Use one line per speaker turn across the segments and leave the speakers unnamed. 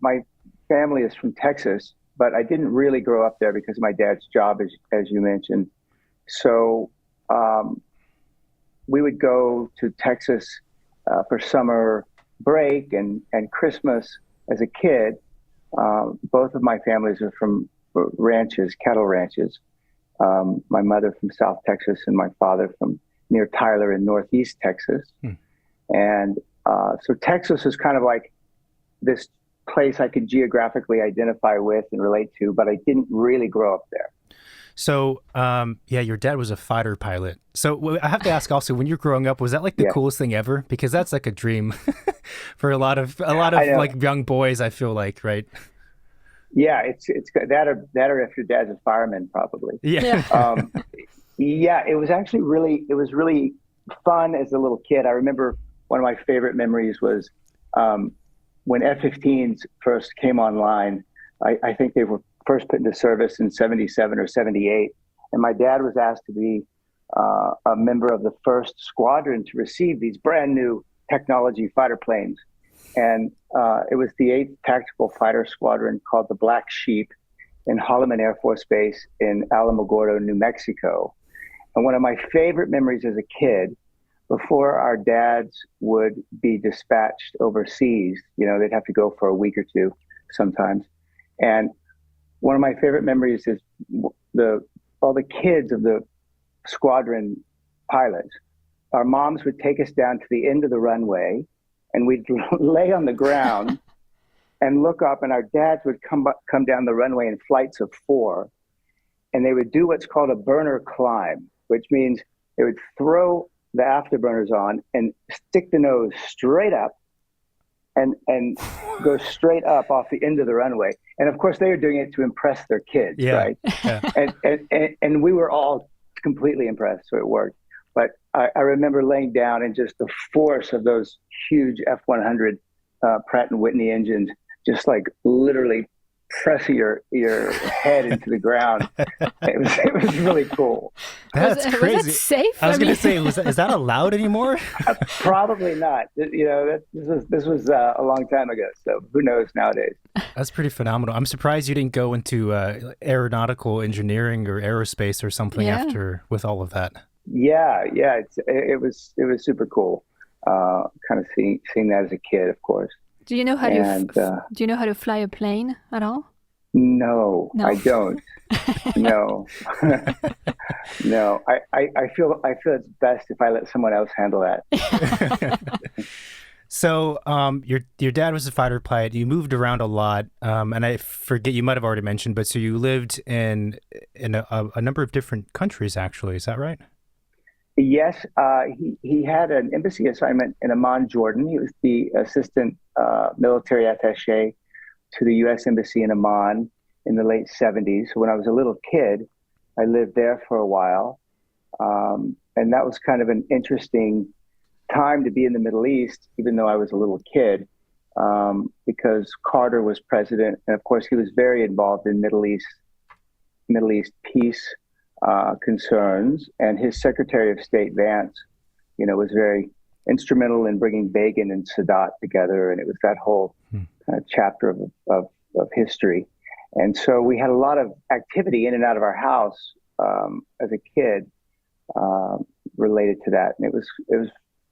my family is from Texas, but I didn't really grow up there because of my dad's job, as you mentioned. So um, we would go to Texas for summer break and Christmas as a kid. Both of my families are from ranches, cattle ranches. My mother from South Texas and my father from near Tyler in Northeast Texas.
Hmm.
And so Texas is kind of like this place I could geographically identify with and relate to, but I didn't really grow up there.
So, yeah, your dad was a fighter pilot. So I have to ask also, when you're growing up, was that like the
Yeah,
coolest thing ever? Because that's like a dream for a lot
I
of
know.
like young boys, I feel like, right?
Yeah, it's that or if your dad's a fireman, probably.
Yeah.
Yeah.
Um, yeah, it was really fun as a little kid. I remember one of my favorite memories was um, when F-15s first came online. I think they were first put into service in 77 or 78. And my dad was asked to be a member of the first squadron to receive these brand new technology fighter planes. And it was the 8th Tactical Fighter Squadron called the Black Sheep in Holloman Air Force Base in Alamogordo, New Mexico. And one of my favorite memories as a kid, before our dads would be dispatched overseas, they'd have to go for a week or two sometimes. And one of my favorite memories is the all the kids of the squadron pilots. Our moms would take us down to the end of the runway, and we'd lay on the ground and look up, and our dads would come down the runway in flights of four, and they would do what's called a burner climb, which means they would throw the afterburners on and stick the nose straight up and go straight up off the end of the runway. And of course, they were doing it to impress their kids,
Yeah.
right?
Yeah.
And we were all completely impressed, so it worked. But I remember laying down and just the force of those huge F-100 Pratt and Whitney engines, just like literally pressing your head into the ground. It was really cool.
That's
Was that
crazy.
safe?
I was
I
going
mean,
to say, is that allowed anymore?
Probably not. This was a long time ago, so who knows nowadays?
That's pretty phenomenal. I'm surprised you didn't go into aeronautical engineering or aerospace or something
yeah.
after with all of that.
Yeah. It was super cool. Kind of seeing that as a kid, of course.
Do you know how
And
do you know how to fly a plane at all?
no,
No.
I don't. No, no. I feel it's best if I let someone else handle that.
So, your dad was a fighter pilot. You moved around a lot, and I forget you might have already mentioned, but so you lived in a number of different countries, actually. Is that right?
Yes, he had an embassy assignment in Amman, Jordan. He was the assistant military attaché to the U.S. Embassy in Amman in the late 70s. So when I was a little kid, I lived there for a while. And that was kind of an interesting time to be in the Middle East, even though I was a little kid, because Carter was president. And of course, he was very involved in Middle East peace concerns. And his Secretary of State, Vance, was very instrumental in bringing Begin and Sadat together. And it was that whole kind of chapter of history. And so we had a lot of activity in and out of our house as a kid related to that. And it was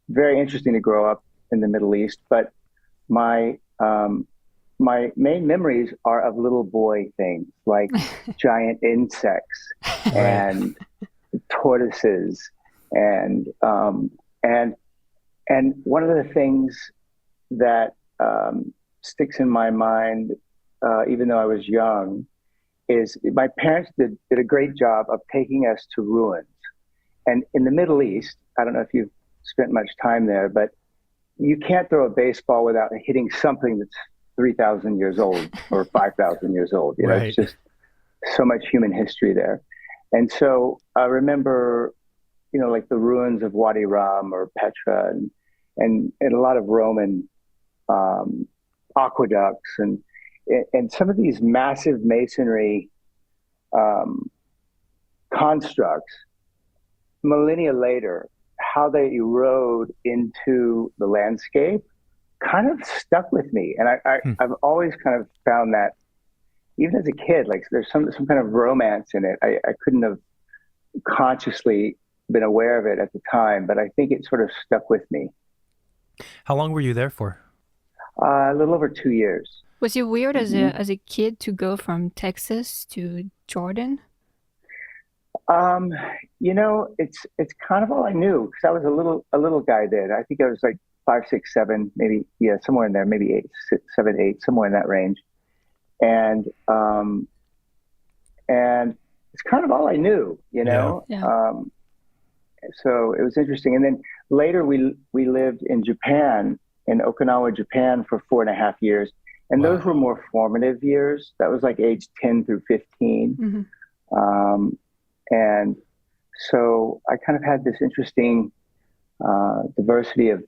very interesting to grow up in the Middle East. But my my main memories are of little boy things like giant insects
Right.
and tortoises and and and one of the things that sticks in my mind, even though I was young, is my parents did a great job of taking us to ruins. And in the Middle East, I don't know if you've spent much time there, but you can't throw a baseball without hitting something that's 3,000 years old or 5,000 years old.
Right.
It's just so much human history there. And so I remember, like the ruins of Wadi Rum or Petra and a lot of Roman aqueducts and some of these massive masonry constructs millennia later, how they erode into the landscape kind of stuck with me. And I've always kind of found that even as a kid, like there's some kind of romance in it. I couldn't have consciously been aware of it at the time, but I think it sort of stuck with me.
How long were you there for?
A little over 2 years.
Was it weird as a kid to go from Texas to Jordan?
You know, it's kind of all I knew because I was a little guy then. I think I was like 5, 6, 7, maybe, yeah, somewhere in there, maybe 8, 6, 7, 8, somewhere in that range. And it's kind of all I knew, you know?
Yeah.
So it was interesting. And then later we lived in Japan, in Okinawa, Japan for 4.5 years. And those were more formative years. That was like age 10 through 15. And so I kind of had this interesting diversity of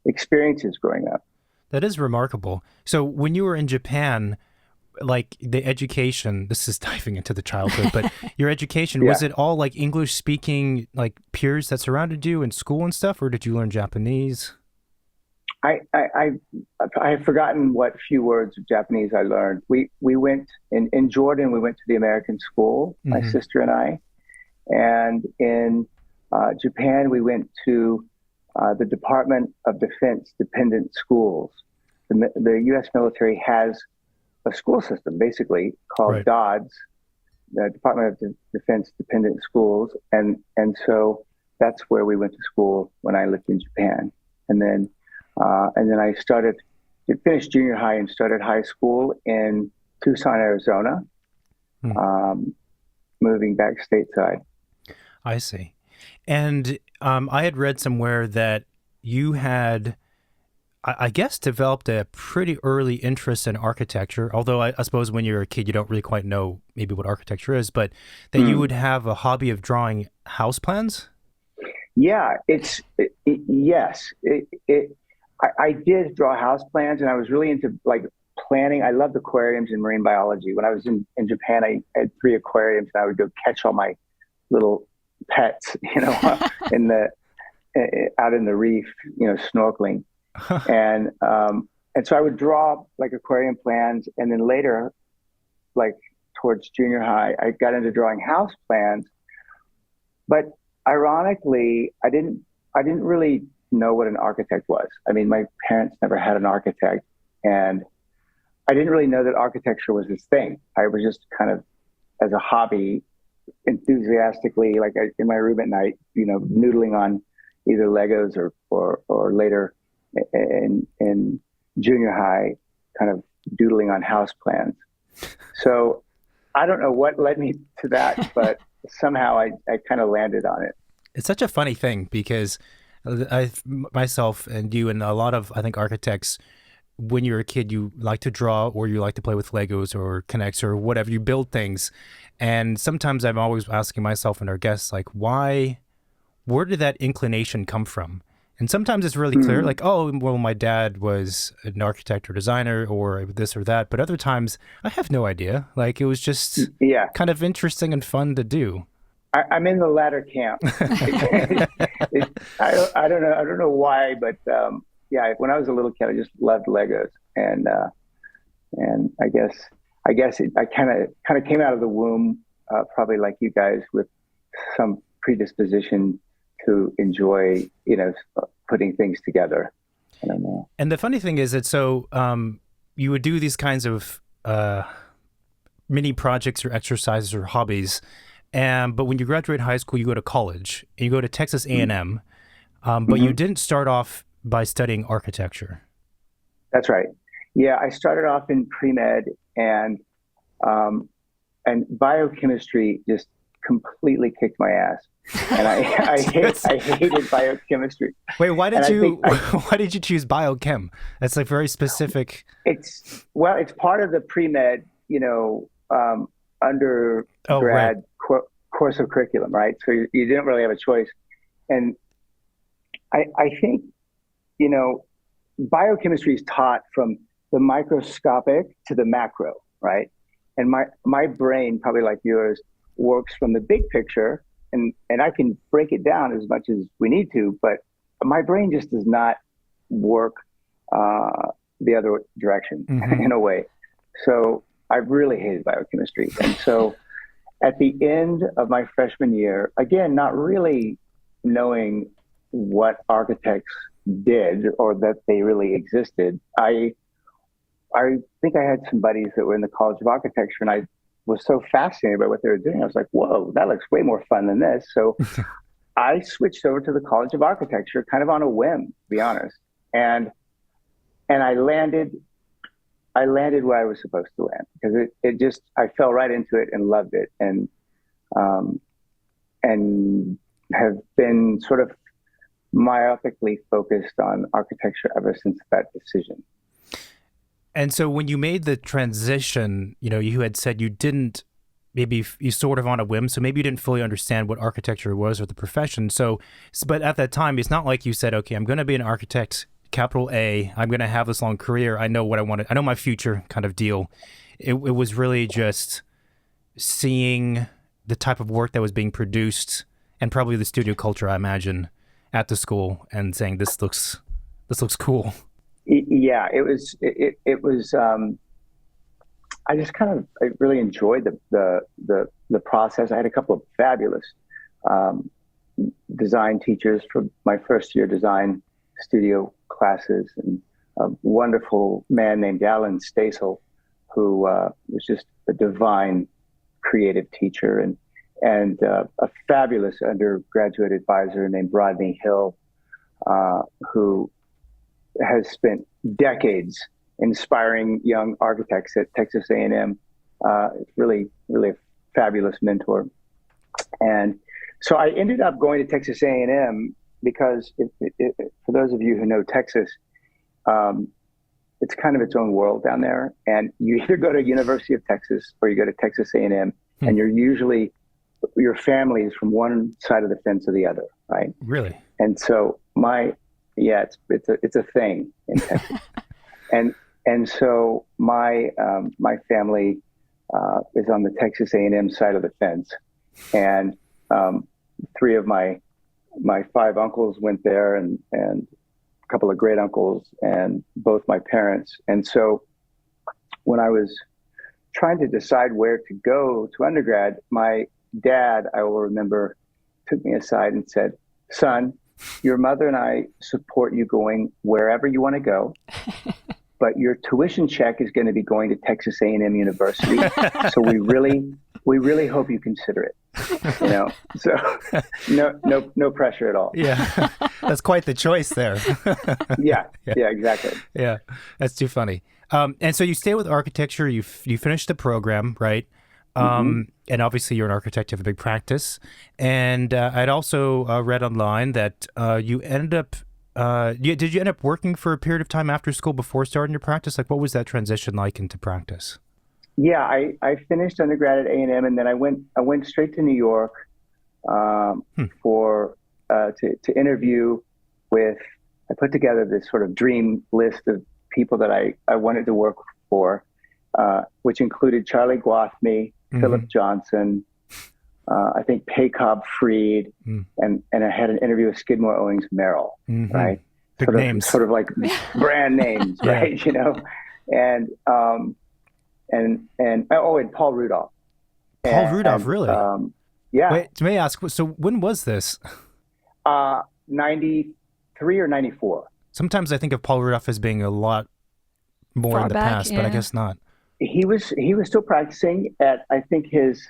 experiences growing up.
That is remarkable. So when you were in Japan, like the education, this is diving into the childhood, but your education, was it all like English speaking, like peers that surrounded you in school and stuff, or did you learn Japanese?
I have forgotten what few words of Japanese I learned. We went in Jordan, we went to the American school, my sister and I. And in Japan, we went to the Department of Defense dependent schools. The U.S. military has a school system, basically, called DODS, the Department of Defense Dependent Schools. And so that's where we went to school when I lived in Japan. And then I finished junior high and started high school in Tucson, Arizona, moving back stateside.
I see. And I had read somewhere that you had, I guess, developed a pretty early interest in architecture, although I suppose when you're a kid, you don't really quite know maybe what architecture is, but that you would have a hobby of drawing house plans?
Yeah, yes. I did draw house plans, and I was really into like planning. I loved aquariums and marine biology. When I was in Japan, I had 3 aquariums, and I would go catch all my little pets, you know, out in the reef, you know, snorkeling. And so I would draw like aquarium plans, and then later, like towards junior high, I got into drawing house plans. But ironically, I didn't really know what an architect was. I mean, my parents never had an architect, and I didn't really know that architecture was this thing. I was just kind of, as a hobby, enthusiastically, like in my room at night, you know, noodling on either Legos or later in junior high, kind of doodling on house plans. So I don't know what led me to that, but somehow I kind of landed on it.
It's such a funny thing because myself and you and a lot of, I think, architects, when you're a kid, you like to draw or you like to play with Legos or Connects or whatever. You build things. And sometimes I'm always asking myself and our guests, like, where did that inclination come from? And sometimes it's really clear, like, oh, well, my dad was an architect or designer or this or that. But other times I have no idea. Like, it was just kind of interesting and fun to do.
I'm in the latter camp. I don't know why, but when I was a little kid, I just loved Legos, and I guess I kind of came out of the womb, probably like you guys, with some predisposition to enjoy, you know, putting things together. I don't know.
And the funny thing is that you would do these kinds of mini projects or exercises or hobbies. But when you graduate high school, you go to college and you go to Texas A&M, but you didn't start off by studying architecture.
That's right. Yeah, I started off in pre-med, and biochemistry just completely kicked my ass, and I hated biochemistry.
Wait, why did you choose biochem? That's like very specific.
It's part of the pre-med, you know, undergrad course of curriculum, right? So you didn't really have a choice. And I think, you know, biochemistry is taught from the microscopic to the macro, right? And my brain, probably like yours, works from the big picture, and I can break it down as much as we need to, but my brain just does not work the other direction in a way. So I really hated biochemistry. And so at the end of my freshman year, again, not really knowing what architects did or that they really existed, I think I had some buddies that were in the College of Architecture, and I was so fascinated by what they were doing. I was like, whoa, that looks way more fun than this. So I switched over to the College of Architecture kind of on a whim, to be honest. And I landed where I was supposed to land, because it just, I fell right into it and loved it, and have been sort of myopically focused on architecture ever since that decision.
And so when you made the transition, you had said you didn't, maybe you sort of on a whim, so maybe you didn't fully understand what architecture was or the profession. But at that time, it's not like you said, okay, I'm going to be an architect, capital A, I'm going to have this long career, I know what I want, I know my future kind of deal. It was really just seeing the type of work that was being produced, and probably the studio culture, I imagine, at the school, and saying, this looks cool.
Yeah, it was. I really enjoyed the process. I had a couple of fabulous design teachers for my first year design studio classes, and a wonderful man named Alan Stasel, who was just a divine creative teacher, and a fabulous undergraduate advisor named Rodney Hill, who has spent decades inspiring young architects at Texas A&M. Really, really a fabulous mentor. And so I ended up going to Texas A&M because, for those of you who know Texas, it's kind of its own world down there. And you either go to University of Texas or you go to Texas A&M, and your family is from one side of the fence or the other, right?
Really?
And so it's a thing in Texas. And so my family is on the Texas A&M side of the fence, and three of my five uncles went there, and a couple of great uncles, and both my parents. And so when I was trying to decide where to go to undergrad, my dad, I will remember, took me aside and said, "Son, your mother and I support you going wherever you want to go, but your tuition check is going to be going to Texas A&M University. So we really hope you consider it." So no pressure at all.
Yeah, that's quite the choice there.
Yeah, exactly.
Yeah, that's too funny. And so you stay with architecture. You finish the program, right? And obviously you're an architect, you have a big practice. And I'd also read online that you ended up, did you end up working for a period of time after school before starting your practice? Like, what was that transition like into practice?
Yeah, I finished undergrad at A&M, and then I went straight to New York to interview with. I put together this sort of dream list of people that I wanted to work for, which included Charlie Gwathmey, Philip Johnson, I think Paycobb Freed, and I had an interview with Skidmore Owings Merrill, right?
Big names.
Sort of like brand names, right? And Paul Rudolph.
Paul Rudolph, really?
Yeah.
Wait, may I ask, so when was this?
93 or 94.
Sometimes I think of Paul Rudolph as being a lot more
Far
in the
back,
past, but I guess not.
He was still practicing at, I think, his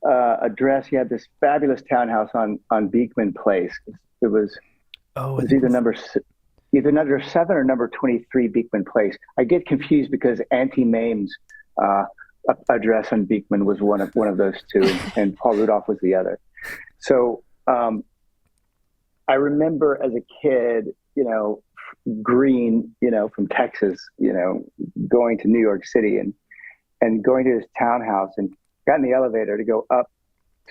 address. He had this fabulous townhouse on Beekman Place. It was either number 7 or number 23 Beekman Place. I get confused because Auntie Mame's address on Beekman was one of those two, and Paul Rudolph was the other. So I remember as a kid, green, from Texas, going to New York City and going to his townhouse, and got in the elevator to go up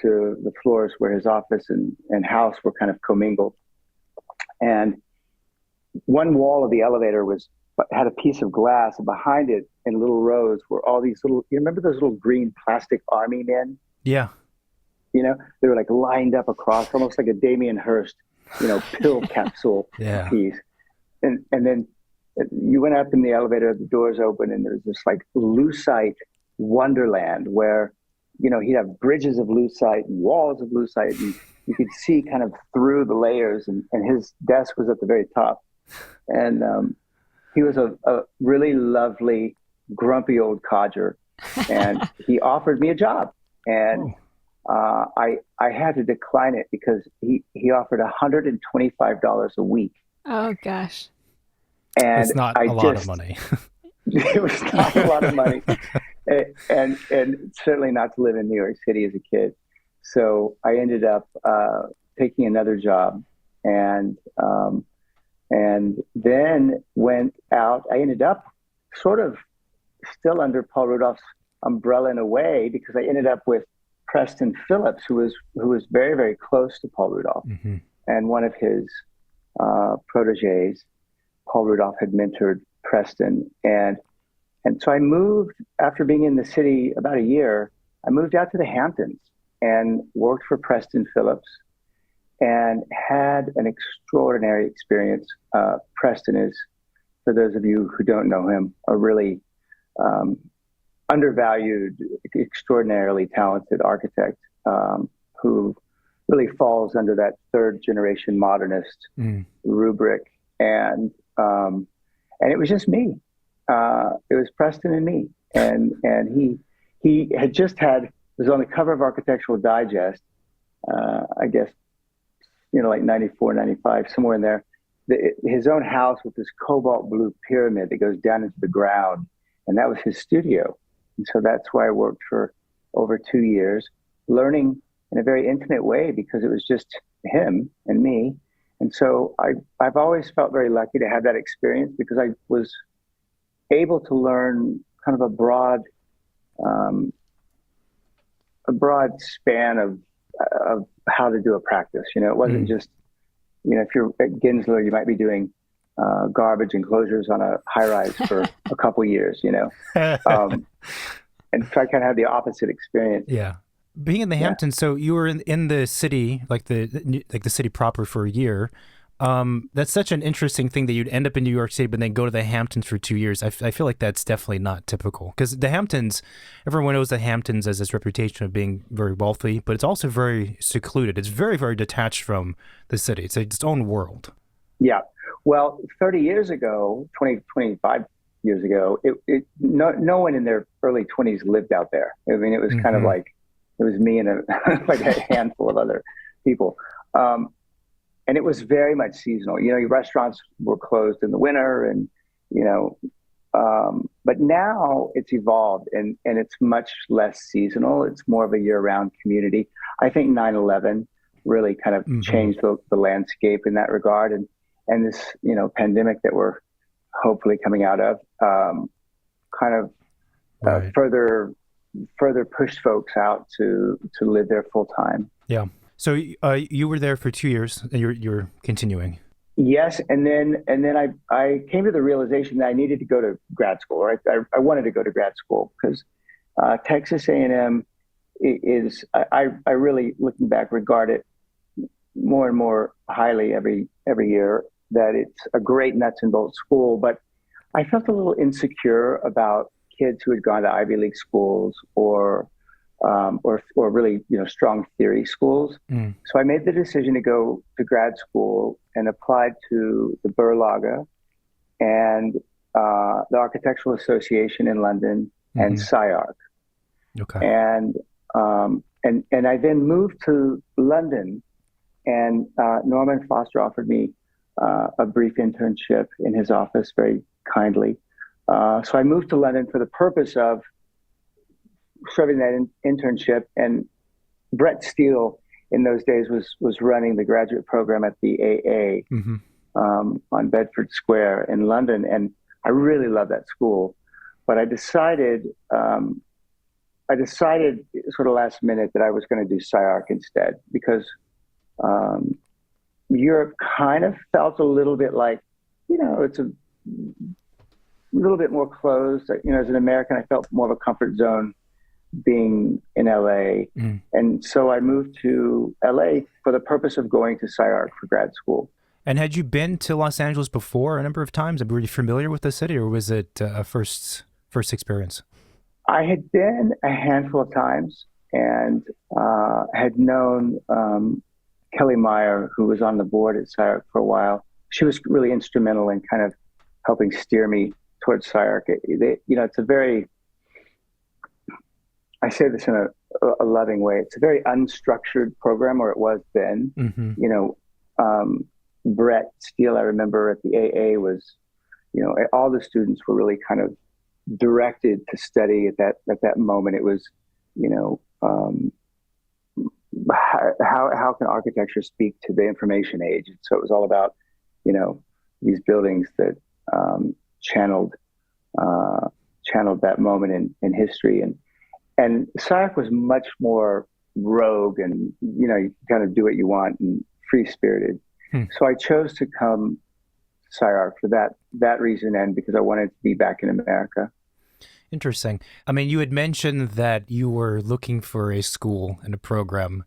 to the floors where his office and house were kind of commingled. And one wall of the elevator had a piece of glass, and behind it in little rows were all these you remember those little green plastic army men?
Yeah.
They were like lined up across, almost like a Damien Hirst, pill capsule piece. and then you went up in the elevator, the doors open, and there's this like lucite wonderland where, he'd have bridges of lucite and walls of lucite, and you could see kind of through the layers, and his desk was at the very top. And he was a really lovely, grumpy old codger, and he offered me a job. And I had to decline it because he offered $125 a week.
Oh, gosh.
And it's not a lot of money.
It was not a lot of money. And certainly not to live in New York City as a kid. So I ended up taking another job, and then went out. I ended up sort of still under Paul Rudolph's umbrella in a way, because I ended up with Preston Phillips, who was very, very close to Paul Rudolph, and one of his proteges. Paul Rudolph had mentored Preston, and so I moved, after being in the city about a year, I moved out to the Hamptons and worked for Preston Phillips, and had an extraordinary experience. Preston is, for those of you who don't know him, a really undervalued, extraordinarily talented architect who really falls under that third generation modernist rubric. And it was just me. It was Preston and me. And he had just was on the cover of Architectural Digest, I guess, like 94, 95, somewhere in there. His own house with this cobalt blue pyramid that goes down into the ground. And that was his studio. And so that's why I worked for over 2 years, learning in a very intimate way, because it was just him and me. And so I've always felt very lucky to have that experience, because I was able to learn kind of a broad span of how to do a practice. It wasn't just, if you're at Gensler, you might be doing garbage enclosures on a high rise for a couple years, and so I kind of had the opposite experience.
Yeah. Being in the Hamptons, so you were in the city, like the city proper, for a year. That's such an interesting thing that you'd end up in New York City, but then go to the Hamptons for 2 years. I feel like that's definitely not typical, because the Hamptons, everyone knows the Hamptons has this reputation of being very wealthy, but it's also very secluded. It's very, very detached from the city. It's its own world.
Yeah. Well, 30 years ago, 25 years ago, no one in their early 20s lived out there. I mean, it was kind of like, it was me and like a handful of other people. And it was very much seasonal. Your restaurants were closed in the winter, and, but now it's evolved, and it's much less seasonal. It's more of a year-round community. I think 9/11 really kind of changed the landscape in that regard. And this, pandemic that we're hopefully coming out of, kind of further pushed folks out to live there full time.
Yeah. So you were there for 2 years, and you're continuing.
Yes, and then I came to the realization that I needed to go to grad school. Right, I wanted to go to grad school because Texas A&M is, I really, looking back, regard it more and more highly every year, that it's a great nuts and bolts school. But I felt a little insecure about kids who had gone to Ivy League schools or really, strong theory schools. So I made the decision to go to grad school and applied to the Berlage and the Architectural Association in London and SYRAC.
Okay.
And I then moved to London, and Norman Foster offered me a brief internship in his office very kindly. So I moved to London for the purpose of serving that internship. And Brett Steele in those days was running the graduate program at the AA on Bedford Square in London. And I really loved that school. But I decided sort of last minute that I was going to do SYRAC instead, because Europe kind of felt a little bit like, it's a little bit more closed. As an American, I felt more of a comfort zone being in LA. And so I moved to LA for the purpose of going to SYRAC for grad school.
And had you been to Los Angeles before a number of times? Were you familiar with the city, or was it a first experience?
I had been a handful of times and had known Kelly Meyer, who was on the board at SYRAC for a while. She was really instrumental in kind of helping steer me towards SYRAC. It's a very, I say this in a loving way, it's a very unstructured program, or it was then. Brett Steele, I remember at the AA was, all the students were really kind of directed to study at that moment. It was, how can architecture speak to the information age? And so it was all about, these buildings that channeled that moment in history. And SYRAC was much more rogue and, you kind of do what you want and free-spirited. So I chose to come to SYRAC for that reason, and because I wanted to be back in America.
Interesting. I mean, you had mentioned that you were looking for a school and a program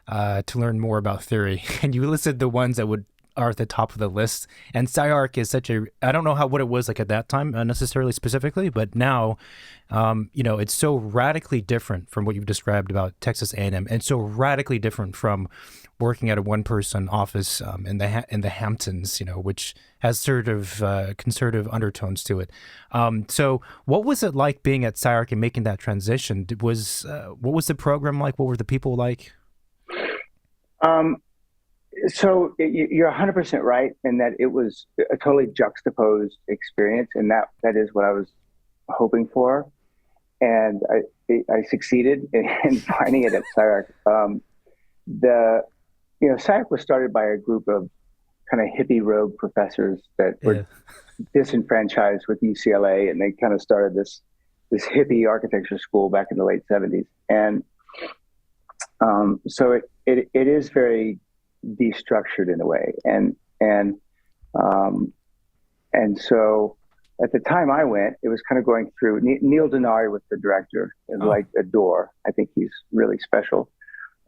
to learn more about theory, and you listed the ones that are at the top of the list. And SYRAC is I don't know what it was like at that time necessarily specifically, but now, it's so radically different from what you've described about Texas A&M, and so radically different from working at a one-person office in the Hamptons, which has sort of conservative undertones to it. So what was it like being at SYRAC and making that transition? What was the program like? What were the people like?
So you're 100% right in that it was a totally juxtaposed experience, and that is what I was hoping for. And I succeeded in finding it at SYRAC. SYRAC was started by a group of kind of hippie rogue professors that were disenfranchised with UCLA, and they kind of started this hippie architecture school back in the late 70s. And so it is very destructured in a way, and so at the time I went, it was kind of going through. Neil Denari was the director, and like adore. I think he's really special,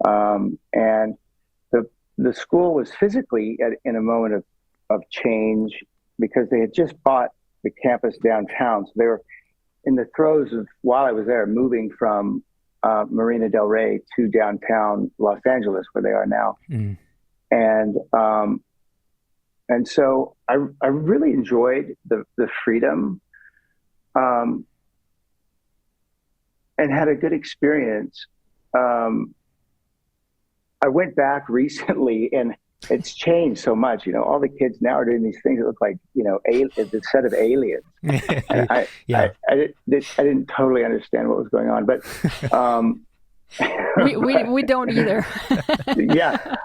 and the school was physically in a moment of change because they had just bought the campus downtown. So they were in the throes of, while I was there, moving from Marina Del Rey to downtown Los Angeles, where they are now. And so I really enjoyed the freedom, and had a good experience. I went back recently, and it's changed so much. All the kids now are doing these things that look like, a set of aliens. I didn't totally understand what was going on, but
we don't either.
Yeah,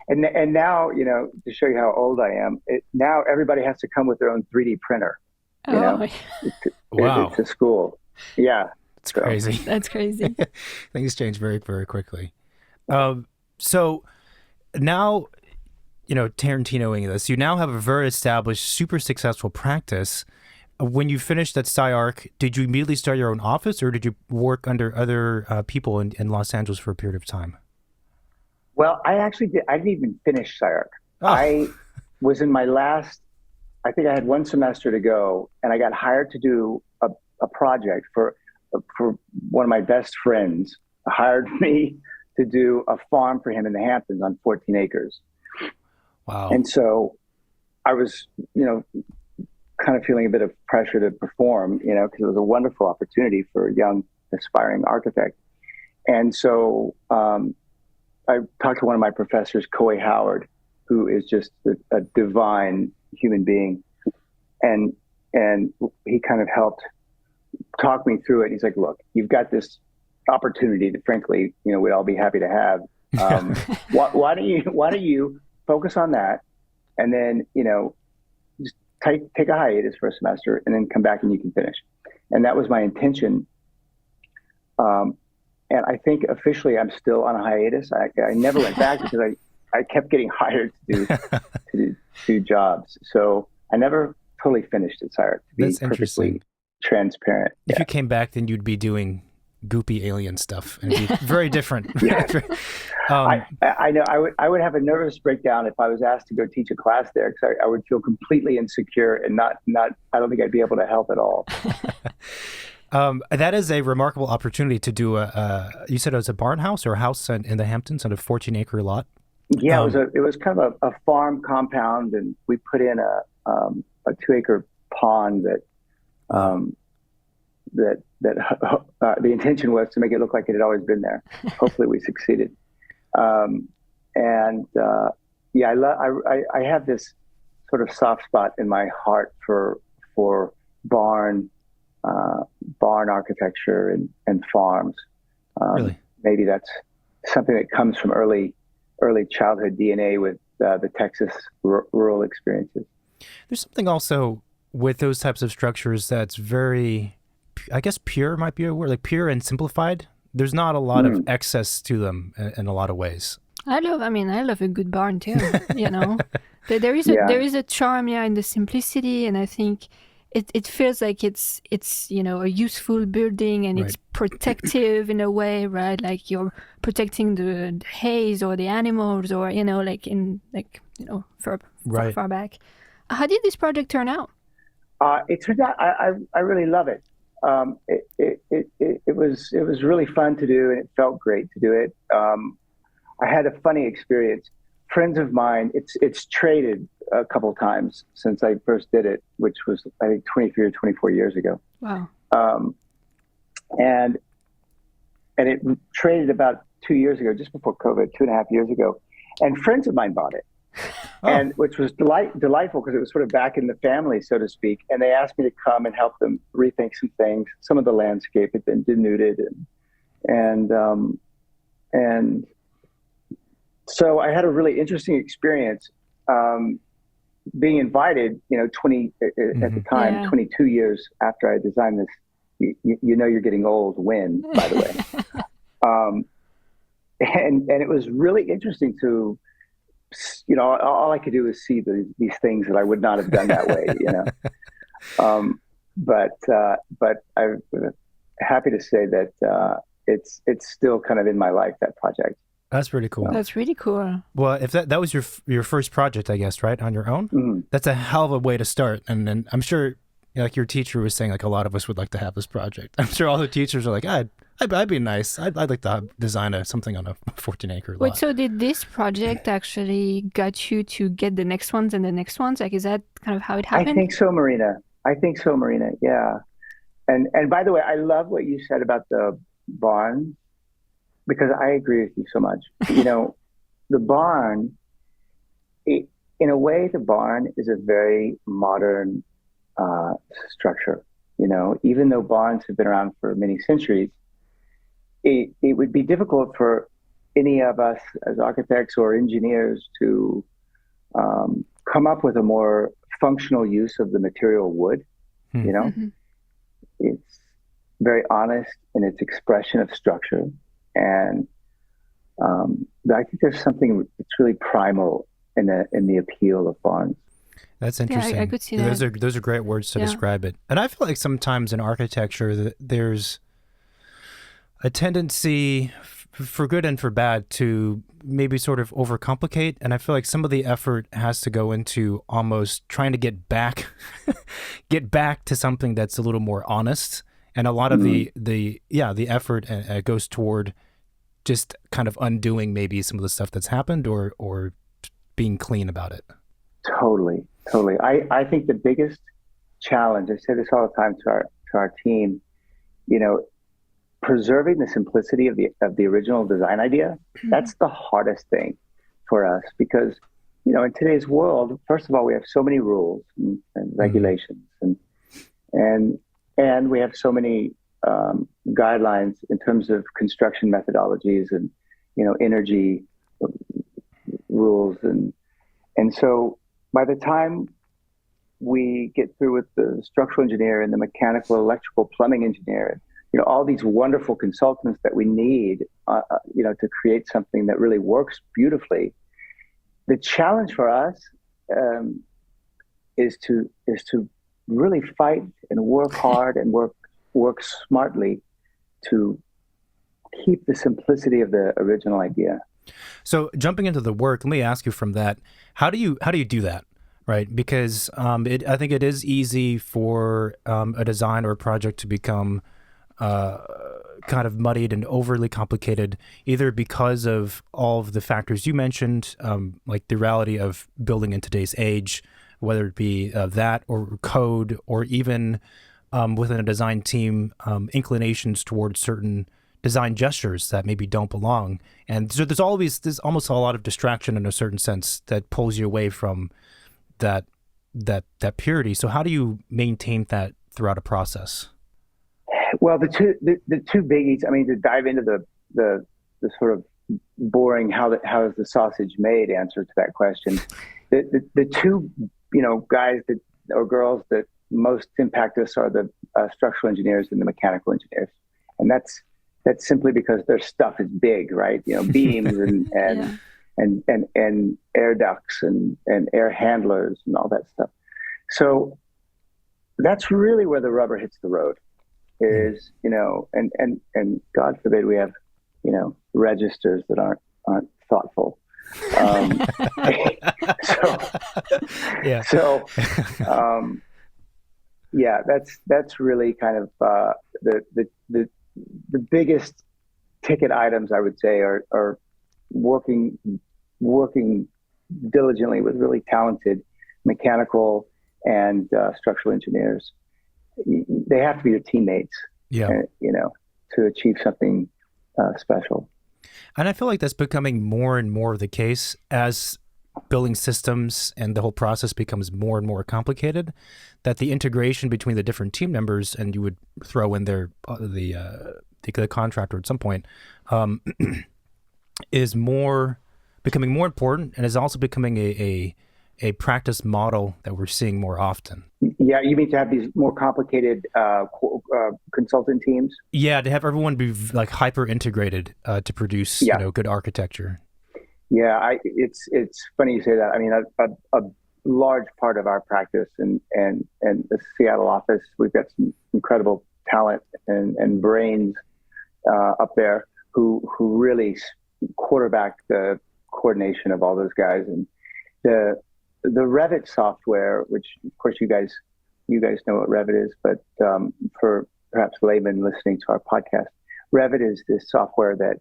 and now, to show you how old I am, now everybody has to come with their own 3D printer.
Wow,
it's a school. Yeah,
it's crazy.
That's crazy.
Things change very, very quickly. So now, Tarantinoing this, you now have a very established, super successful practice. When you finished at SYRAC, did you immediately start your own office, or did you work under other people in Los Angeles for a period of time?
Well, I actually did. I didn't even finish SYRAC. I was in my last, I think I had one semester to go, and I got hired to do a project for one of my best friends. Hired me to do a farm for him in the Hamptons on 14 acres.
Wow.
And so I was, kind of feeling a bit of pressure to perform, because it was a wonderful opportunity for a young aspiring architect. And so I talked to one of my professors, Coy Howard, who is just a divine human being. And he kind of helped talk me through it. He's like, look, you've got this opportunity that frankly, we'd all be happy to have. Why don't you focus on that, and then, just take a hiatus for a semester, and then come back and you can finish. And that was my intention. And I think officially I'm still on a hiatus. I never went back because I kept getting hired to do jobs. So I never totally finished at SYRAC, to be perfectly transparent.
If you came back, then you'd be doing goopy alien stuff and be very different.
Yeah.
um,
I know I would have a nervous breakdown if I was asked to go teach a class there, because I would feel completely insecure and not I don't think I'd be able to help at all.
That is a remarkable opportunity to do you said it was a barn house or a house in the Hamptons on a 14-acre lot?
Yeah, it was kind of a farm compound, and we put in a 2-acre pond that the intention was to make it look like it had always been there. Hopefully we succeeded. Yeah, I have this sort of soft spot in my heart for barn architecture and farms.
Really?
Maybe that's something that comes from early childhood DNA with the Texas rural experiences.
There's something also with those types of structures that's very, I guess pure might be a word, like pure and simplified. There's not a lot of excess to them in a lot of ways.
I love a good barn too, you know. There is a charm, in the simplicity, and I think it feels like it's a useful building, and it's protective in a way, right? Like you're protecting the haze or the animals, or far back. How did this project turn out?
It turned out I really love it. It was really fun to do, and it felt great to do it. I had a funny experience. Friends of mine, it's traded a couple times since I first did it, which was I think 23 or 24 years ago.
Wow.
And it traded about 2 years ago, just before COVID, 2.5 years ago. And friends of mine bought it. And which was delightful because it was sort of back in the family, so to speak. And they asked me to come and help them rethink some things. Some of the landscape had been denuded, and so I had a really interesting experience being invited. 20 at the time, 22 years after I designed this. You know you're getting old when, by the way. And it was really interesting to. All I could do was see these things that I would not have done that way, But I'm happy to say that it's still kind of in my life, that project.
That's pretty cool.
That's really cool.
Well, if that was your first project, I guess, right, on your own, that's a hell of a way to start. And then I'm sure, like your teacher was saying, like a lot of us would like to have this project. I'm sure all the teachers are like, I'd be nice. I'd like to design something on a 14-acre lot.
Wait, so did this project actually got you to get the next ones and the next ones? Like, is that kind of how it happened?
I think so, Marina. Yeah. And by the way, I love what you said about the barn, because I agree with you so much. The barn, in a way, the barn is a very modern structure. Even though barns have been around for many centuries, it would be difficult for any of us as architects or engineers to come up with a more functional use of the material wood. It's very honest in its expression of structure, and I think there's something that's really primal in the appeal of barns.
That's interesting.
Yeah, I could see that.
Those are great words to describe it. And I feel like sometimes in architecture that there's a tendency, for good and for bad, to maybe sort of overcomplicate. And I feel like some of the effort has to go into almost trying to get back to something that's a little more honest. And a lot of the effort goes toward just kind of undoing maybe some of the stuff that's happened or being clean about it.
Totally. I think the biggest challenge, I say this all the time to our team, preserving the simplicity of the original design idea, that's the hardest thing for us, because, in today's world, first of all, we have so many rules and regulations and we have so many guidelines in terms of construction methodologies and, energy rules. And so by the time we get through with the structural engineer and the mechanical, electrical, plumbing engineer, all these wonderful consultants that we need, to create something that really works beautifully. The challenge for us is to really fight and work hard and work smartly to keep the simplicity of the original idea.
So jumping into the work, let me ask you from that, how do you do that? Right, because I think it is easy for a design or a project to become kind of muddied and overly complicated, either because of all of the factors you mentioned, like the reality of building in today's age, whether it be that or code, or even within a design team, inclinations towards certain design gestures that maybe don't belong. And so there's almost a lot of distraction in a certain sense that pulls you away from that purity. So how do you maintain that throughout a process?
Well, the two biggies, I mean, to dive into the sort of boring how is the sausage made answer to that question, the two, guys or girls that most impact us are the structural engineers and the mechanical engineers. And that's simply because their stuff is big, right? Beams and
Yeah.
and air ducts and air handlers and all that stuff. So that's really where the rubber hits the road is, and God forbid we have, registers that aren't thoughtful. That's really kind of the biggest ticket items, I would say, are working diligently with really talented mechanical and structural engineers. They have to be your teammates, to achieve something special.
And I feel like that's becoming more and more the case as building systems and the whole process becomes more and more complicated, that the integration between the different team members, and you would throw in there the contractor at some point, is becoming more important, and is also becoming a practice model that we're seeing more often.
Yeah, you mean to have these more complicated consultant teams?
Yeah, to have everyone be like hyper integrated to produce good architecture.
Yeah, it's funny you say that. I mean, a large part of our practice and the Seattle office, we've got some incredible talent and brains up there who really quarterback the coordination of all those guys. And the Revit software, which of course you guys know what Revit is, but for perhaps laymen listening to our podcast, Revit is this software that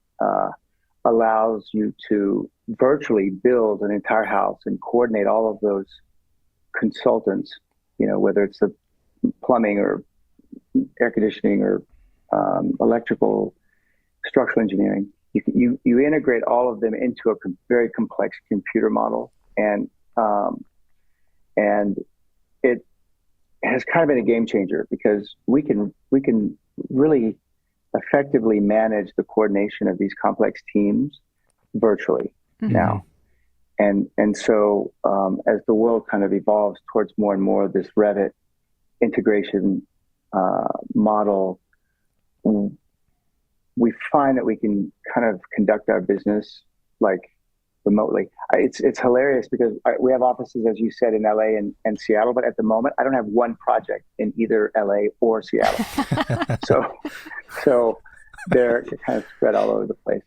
allows you to virtually build an entire house and coordinate all of those consultants, whether it's the plumbing or air conditioning or electrical, structural engineering. You integrate all of them into a very complex computer model, and it has kind of been a game changer because we can really effectively manage the coordination of these complex teams virtually now. And so as the world kind of evolves towards more and more of this Revit integration model, we find that we can kind of conduct our business like remotely. It's hilarious because we have offices, as you said, in LA and Seattle, but at the moment I don't have one project in either LA or Seattle. so they're kind of spread all over the place.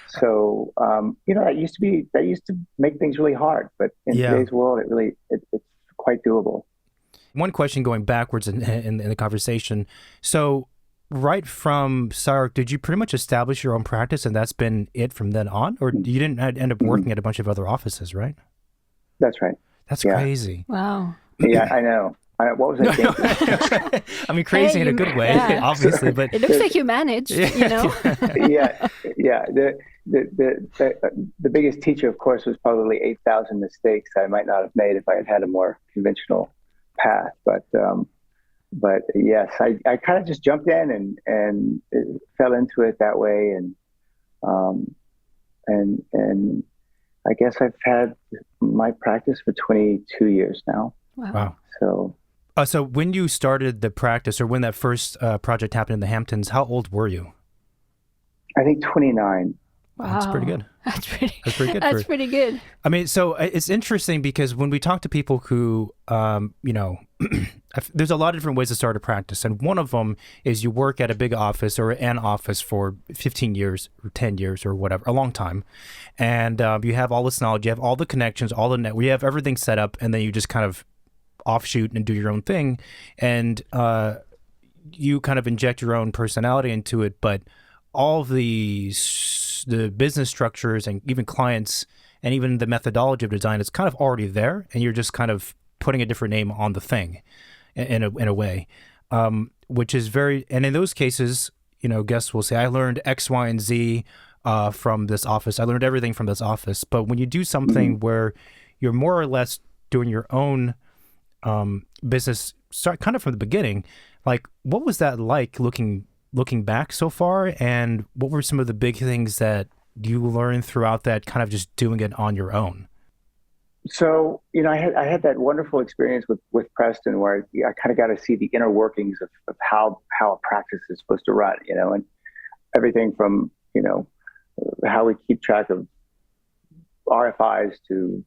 So that used to make things really hard, but in today's world, it's quite doable.
One question going backwards in the conversation. So right from SYRAC, did you pretty much establish your own practice and that's been it from then on? Or you didn't end up working at a bunch of other offices, right?
That's right.
That's crazy.
Wow.
Yeah, I know. What was I thinking?
I mean, crazy in a good way, obviously, but
it looks like you managed,
Yeah. The biggest teacher, of course, was probably 8,000 mistakes I might not have made if I had had a more conventional path. But yes, I kind of just jumped in and fell into it that way, and I guess I've had my practice for 22 years now.
Wow.
So
when you started the practice, or when that first project happened in the Hamptons, how old were you?
I think 29.
Wow.
That's pretty good.
That's pretty
good.
That's pretty good.
I mean, so it's interesting because when we talk to people who, there's a lot of different ways to start a practice. And one of them is you work at a big office or an office for 15 years or 10 years or whatever, a long time. And you have all this knowledge, you have all the connections, all the network, you have everything set up, and then you just kind of offshoot and do your own thing. And you kind of inject your own personality into it. But all of the business structures and even clients and even the methodology of design is kind of already there, and you're just kind of putting a different name on the thing in a way, which is very, and in those cases, guests will say, I learned X, Y, and Z from this office. I learned everything from this office. But when you do something where you're more or less doing your own business, start kind of from the beginning, like what was that like looking back so far, and what were some of the big things that you learned throughout that kind of just doing it on your own?
So, I had that wonderful experience with Preston where I kind of got to see the inner workings of how a practice is supposed to run, and everything from, how we keep track of RFIs to,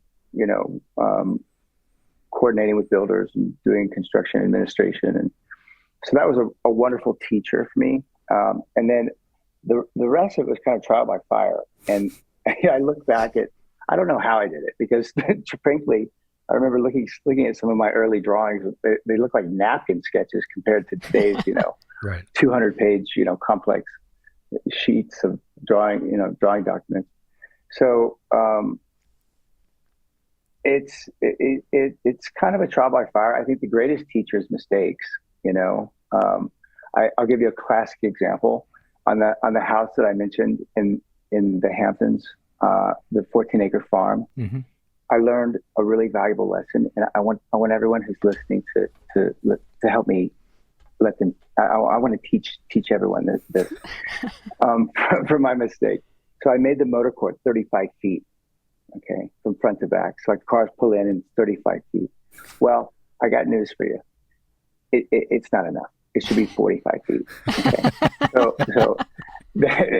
coordinating with builders and doing construction administration. And so that was a wonderful teacher for me. And then the rest of it was kind of trial by fire. And I look back at, I don't know how I did it, because frankly, I remember looking at some of my early drawings. They look like napkin sketches compared to today's,
right.
200-page, complex sheets of drawing documents. So it's kind of a trial by fire. I think the greatest teacher is mistakes. I'll give you a classic example on the house that I mentioned in the Hamptons, the 14-acre farm. Mm-hmm. I learned a really valuable lesson, and I want everyone who's listening to help me let them. I want to teach everyone this from my mistake. So I made the motor court 35 feet, okay, from front to back. So like cars pull in and it's 35 feet. Well, I got news for you. It's not enough. It should be 45 feet. Okay? so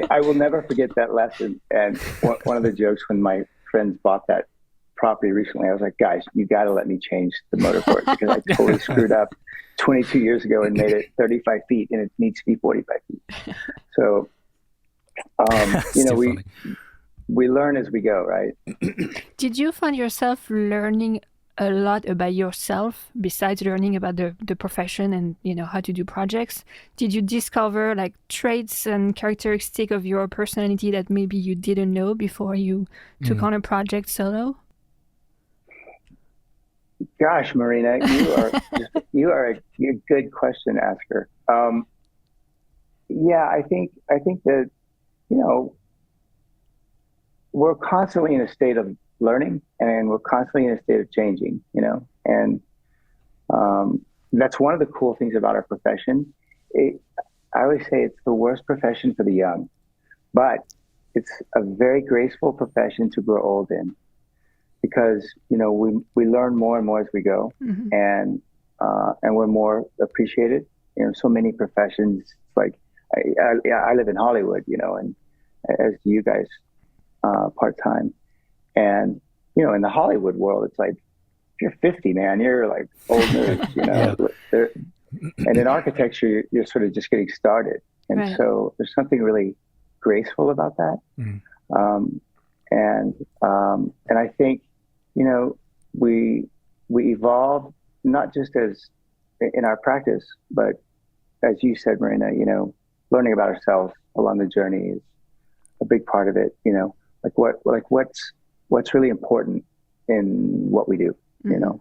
I will never forget that lesson. And one of the jokes when my friends bought that property recently, I was like, guys, you got to let me change the motor court because I totally screwed up 22 years ago and made it 35 feet and it needs to be 45 feet. So, we learn as we go, right?
Did you find yourself learning a lot about yourself besides learning about the profession and how to do projects? Did you discover like traits and characteristics of your personality that maybe you didn't know before you took on a project solo?
Gosh, Marina, you are a good question asker. Yeah, I think that we're constantly in a state of learning, and we're constantly in a state of changing, and that's one of the cool things about our profession. I always say it's the worst profession for the young, but it's a very graceful profession to grow old in, because we learn more and more as we go, mm-hmm. and we're more appreciated. So many professions, like I live in Hollywood, and as do you guys, part-time. And, in the Hollywood world, it's like, if you're 50, man, you're like old news, Yeah. And in architecture, you're sort of just getting started. And right. So there's something really graceful about that. Mm. And I think, we evolve not just as in our practice, but as you said, Marina, learning about ourselves along the journey is a big part of it. What's really important in what we do. Mm-hmm.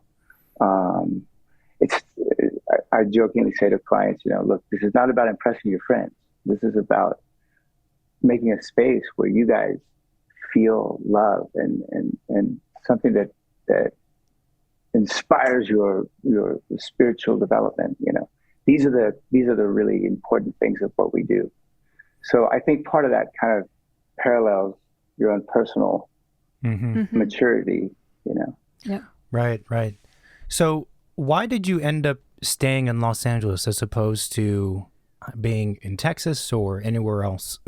I jokingly say to clients, look, this is not about impressing your friends. This is about making a space where you guys feel love and something that inspires your spiritual development. These are the really important things of what we do. So I think part of that kind of parallels your own personal mm-hmm. maturity,
Yeah.
Right. So why did you end up staying in Los Angeles as opposed to being in Texas or anywhere else?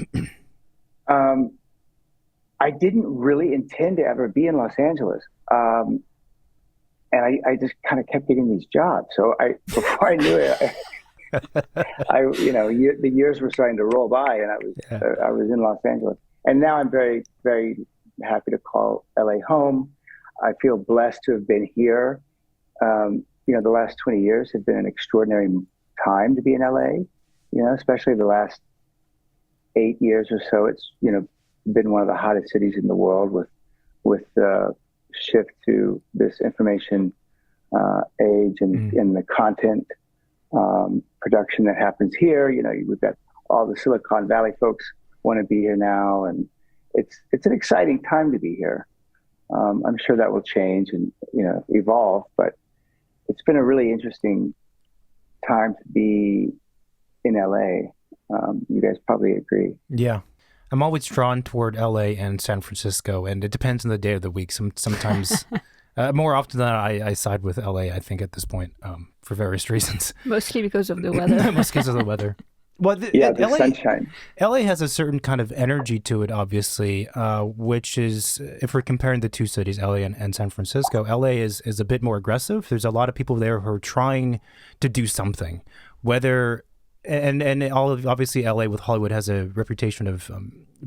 I didn't really intend to ever be in Los Angeles. And I just kind of kept getting these jobs. So before I knew it, the years were starting to roll by, and I was in Los Angeles. And now I'm very, very happy to call LA home. I feel blessed to have been here. The last 20 years have been an extraordinary time to be in LA, especially the last 8 years or so. It's, been one of the hottest cities in the world with the shift to this information age and the content production that happens here. We've got all the Silicon Valley folks want to be here now, and it's an exciting time to be here. I'm sure that will change and evolve, but it's been a really interesting time to be in LA. You guys probably agree.
Yeah. I'm always drawn toward LA and San Francisco, and it depends on the day of the week. Sometimes, more often than not, I side with LA, I think, at this point, for various reasons.
Mostly because of the weather.
Mostly because of the weather. Well,
the sunshine.
LA has a certain kind of energy to it, obviously, which is, if we're comparing the two cities, LA and San Francisco, LA is a bit more aggressive. There's a lot of people there who are trying to do something, whether... And obviously LA with Hollywood has a reputation of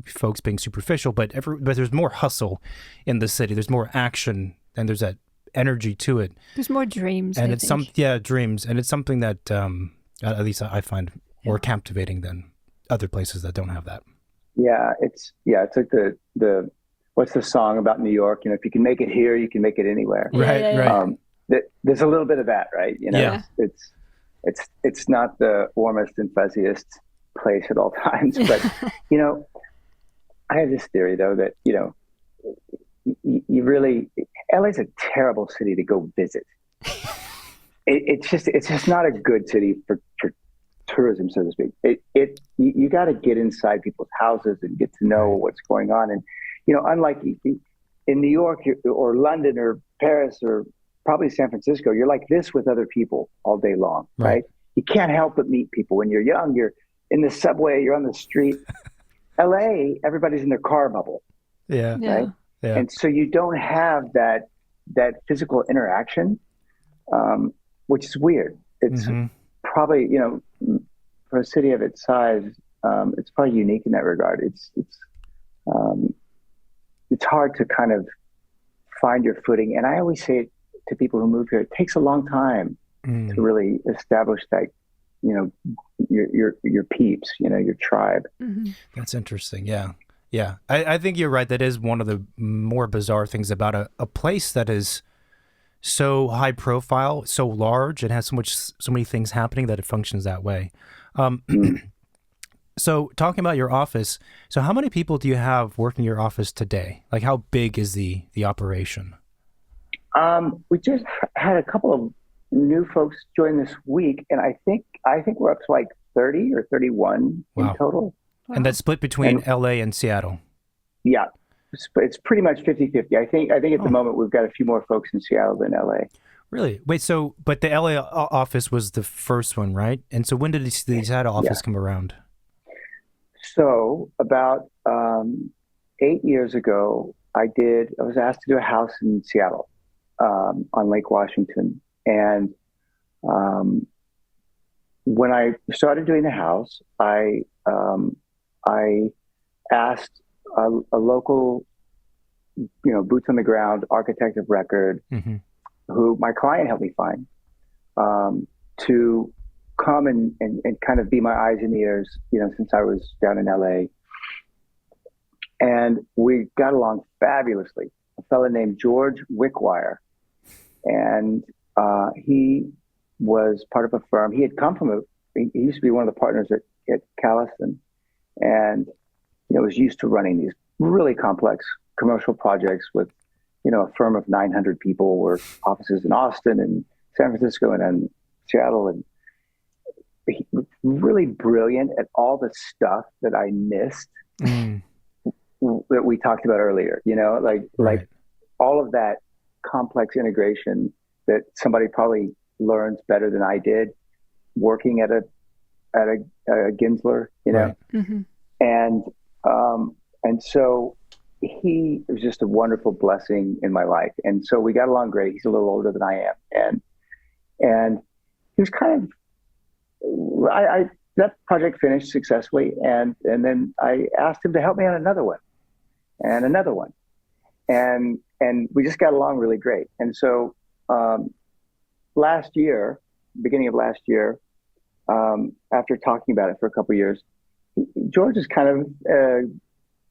folks being superficial, but there's more hustle in the city. There's more action, and there's that energy to it.
There's more dreams,
and
I think.
Dreams, and it's something that at least I find more captivating than other places that don't have that.
Yeah, it's like the what's the song about New York? If you can make it here, you can make it anywhere.
Right.
There's a little bit of that, right? It's not the warmest and fuzziest place at all times, but I have this theory though that you really, LA's a terrible city to go visit. It's just not a good city for tourism, so to speak. You got to get inside people's houses and get to know what's going on, and unlike in New York or London or Paris or probably San Francisco, you're like this with other people all day long, right? You can't help but meet people. When you're young, you're in the subway, you're on the street. LA, everybody's in their car bubble.
Yeah.
Right? Yeah. And so you don't have that physical interaction, which is weird. It's probably, for a city of its size, it's probably unique in that regard. It's hard to kind of find your footing. And I always say it to people who move here, it takes a long time to really establish that, your peeps, your tribe.
Mm-hmm.
That's interesting. Yeah. Yeah. I think you're right. That is one of the more bizarre things about a place that is so high profile, so large, and has so many things happening that it functions that way. So talking about your office, so how many people do you have working your office today? Like, how big is the operation?
We just had a couple of new folks join this week, and I think we're up to like 30 or 31 in total.
Wow. And that's split between LA and Seattle.
Yeah, it's pretty much 50-50. I think at the moment we've got a few more folks in Seattle than LA.
Really? Wait, but the LA office was the first one, right? And so when did the Seattle office come around?
So about 8 years ago, I was asked to do a house in Seattle. On Lake Washington. And when I started doing the house, I asked a local, boots on the ground architect of record, who my client helped me find, to come and kind of be my eyes and ears, since I was down in LA. And we got along fabulously. A fellow named George Wickwire. And he was part of a firm. He had come from he used to be one of the partners at Callison, and was used to running these really complex commercial projects with a firm of 900 people, with offices in Austin and San Francisco and then Seattle, and he was really brilliant at all the stuff that I missed that we talked about earlier. Like all of that complex integration that somebody probably learns better than I did working at a Gensler,
Right.
Mm-hmm.
And so he was just a wonderful blessing in my life. And so we got along great. He's a little older than I am. And he was kind of, that project finished successfully. And then I asked him to help me on another one and another one. And we just got along really great. And so, beginning of last year, after talking about it for a couple of years, George is kind of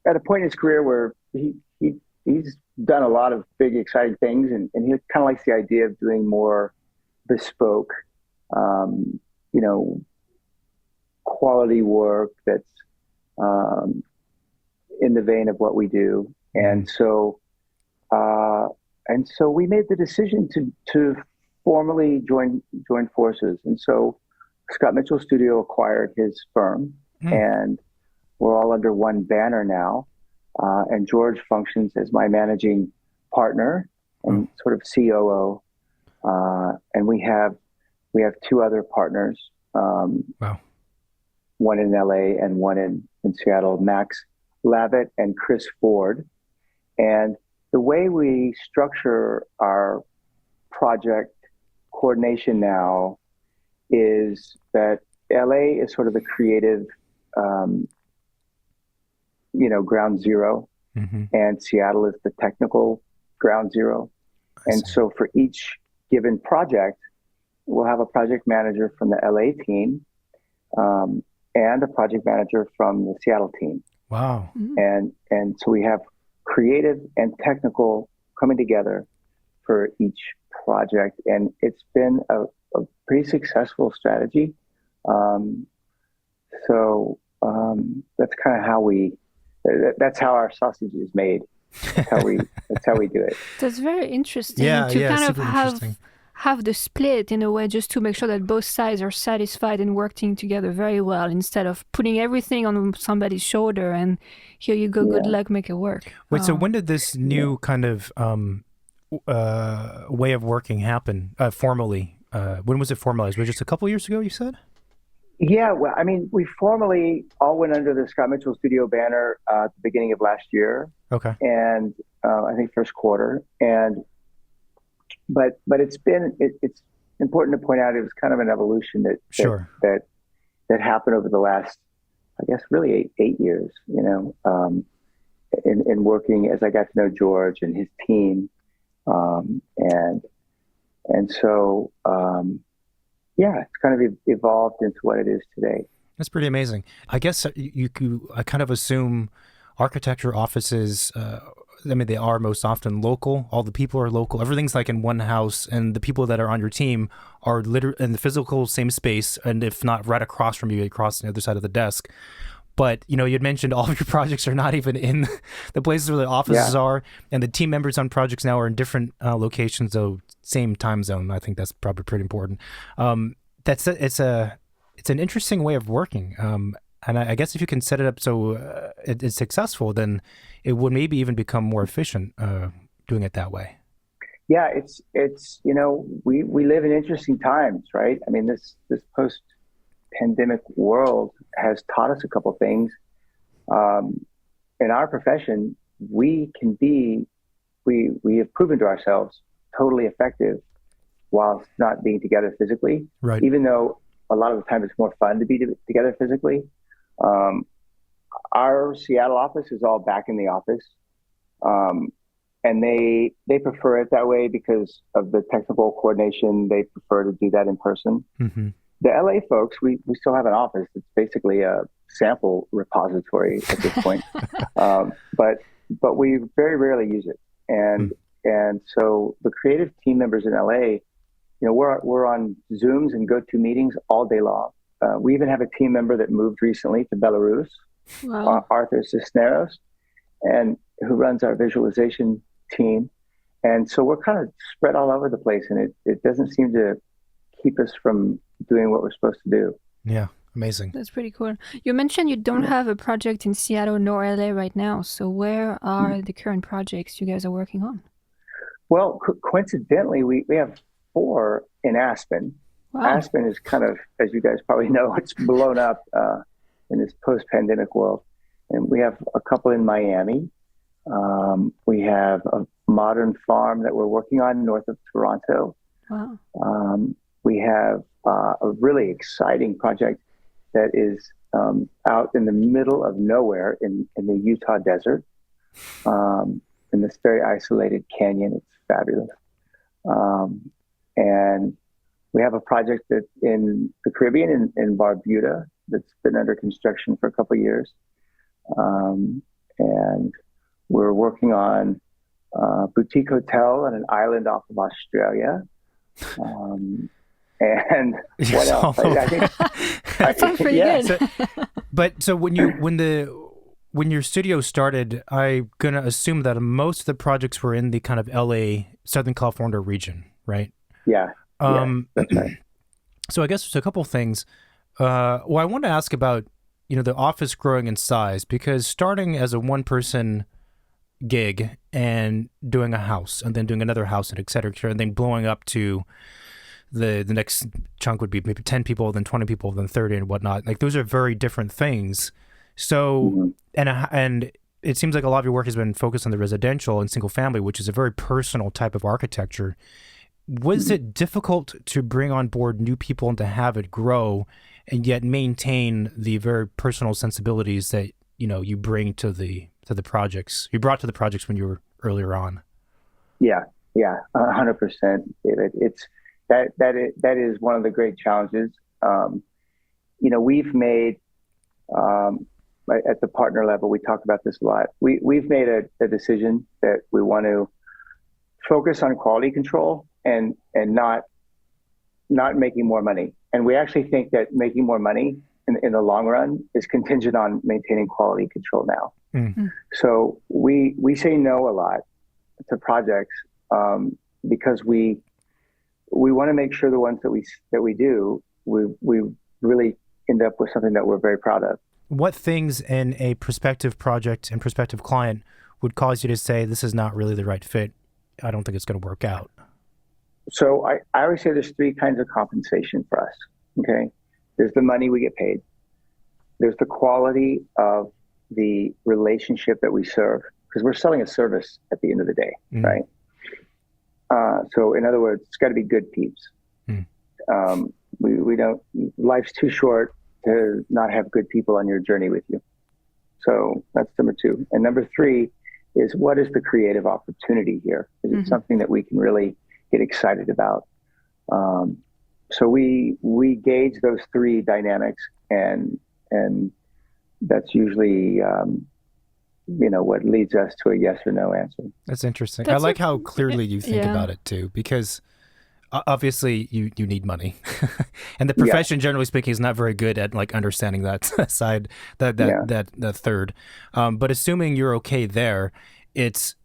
at a point in his career where he's done a lot of big, exciting things, and he kind of likes the idea of doing more bespoke, quality work that's in the vein of what we do. And so we made the decision to formally join forces. And so Scott Mitchell Studio acquired his firm, and we're all under one banner now. And George functions as my managing partner and sort of COO. And we have two other partners, one in LA and one in Seattle, Max Lavitt and Chris Ford. And the way we structure our project coordination now is that LA is sort of the creative, ground zero, and Seattle is the technical ground zero. And so for each given project, we'll have a project manager from the LA team, and a project manager from the Seattle team.
Wow.
And so we have creative and technical coming together for each project. And it's been a pretty successful strategy. That's kind of that's how our sausage is made. That's how we do it.
That's very interesting have the split in a way, just to make sure that both sides are satisfied and working together very well, instead of putting everything on somebody's shoulder and here you go, good luck, make it work.
Wait, so when did this new kind of way of working happen formally? When was it formalized? Was it just a couple years ago, you said?
Yeah, well, I mean, we formally all went under the Scott Mitchell Studio banner at the beginning of last year. Okay. And I think first quarter. But it's important to point out it was kind of an evolution that happened over the last, I guess, really eight years, in working as I got to know George and his team. It's kind of evolved into what it is today.
That's pretty amazing. I guess I kind of assume architecture offices, they are most often local. All the people are local. Everything's like in one house, and the people that are on your team are literally in the physical same space, and if not right across from you, across the other side of the desk. But, you'd mentioned all of your projects are not even in the places where the offices are, and the team members on projects now are in different locations, so same time zone. I think that's probably pretty important. It's an interesting way of working. And I guess if you can set it up so it's successful, then it would maybe even become more efficient doing it that way.
Yeah, it's we live in interesting times, right? I mean, this post-pandemic world has taught us a couple things. In our profession, we have proven to ourselves totally effective while not being together physically. Right. Even though a lot of the time it's more fun to be together physically. Our Seattle office is all back in the office. And they prefer it that way because of the technical coordination. They prefer to do that in person. Mm-hmm. The LA folks, we still have an office. It's basically a sample repository at this point. But we very rarely use it. And so the creative team members in LA, we're on Zooms and GoToMeetings all day long. We even have a team member that moved recently to Belarus, wow. Arthur Cisneros, and who runs our visualization team. And so we're kind of spread all over the place, and it doesn't seem to keep us from doing what we're supposed to do.
Yeah, amazing.
That's pretty cool. You mentioned you don't have a project in Seattle nor LA right now. So where are the current projects you guys are working on?
Well, coincidentally, we have 4 in Aspen. Wow. Aspen is kind of, as you guys probably know, it's blown up in this post-pandemic world. And we have a couple in Miami, We have a modern farm that we're working on north of Toronto.
Wow.
We have a really exciting project that is out in the middle of nowhere in the Utah desert, in this very isolated canyon. It's fabulous. And we have a project that in the Caribbean, in Barbuda, that's been under construction for a couple of years. And we're working on a boutique hotel on an island off of Australia. And what else? I think
that sounds pretty good.
So when your studio started, I'm gonna assume that most of the projects were in the kind of LA, Southern California region, right?
Yeah. That's right.
So I guess there's a couple of things. Well, I want to ask about the office growing in size, because starting as a one-person gig and doing a house and then doing another house and et cetera, and then blowing up to the next chunk would be maybe 10 people, then 20 people, then 30 and whatnot. Like those are very different things. So, and it seems like a lot of your work has been focused on the residential and single family, which is a very personal type of architecture. Was it difficult to bring on board new people and to have it grow and yet maintain the very personal sensibilities that, you bring to the projects, you brought to the projects when you were earlier on? Yeah,
100%, David. It's that is one of the great challenges. We've made, at the partner level, we talk about this a lot. We've made a decision that we want to focus on quality control and not making more money. And we actually think that making more money in the long run is contingent on maintaining quality control now. Mm-hmm. So we say no a lot to projects because we want to make sure the ones that we do, we really end up with something that we're very proud of.
What things in a prospective project and prospective client would cause you to say, this is not really the right fit? I don't think it's going to work out.
So I always say there's three kinds of compensation for us. Okay. There's the money we get paid. There's the quality of the relationship that we serve, because we're selling a service at the end of the day, right? So in other words, it's got to be good peeps. We don't, life's too short to not have good people on your journey with you. So that's number two. And number three is, what is the creative opportunity here? Is it something that we can really get excited about? So we gauge those three dynamics, and that's usually what leads us to a yes or no answer.
That's interesting. I like how clearly you think about it too, because obviously you need money, and the profession, generally speaking, is not very good at like understanding that side, that third. But assuming you're okay there, it's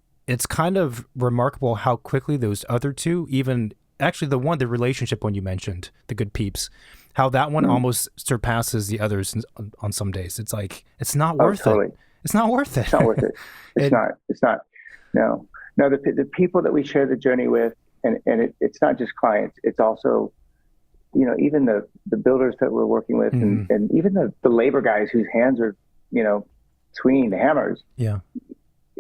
kind of remarkable how quickly those other two, even actually the relationship one you mentioned, the good peeps, how that one almost surpasses the others on some days. It's like, it's not worth it. It's not worth it.
It's not worth it. It's not. No, the people that we share the journey with, and it's not just clients. It's also, even the builders that we're working with, and even the labor guys whose hands are, swinging the hammers.
Yeah.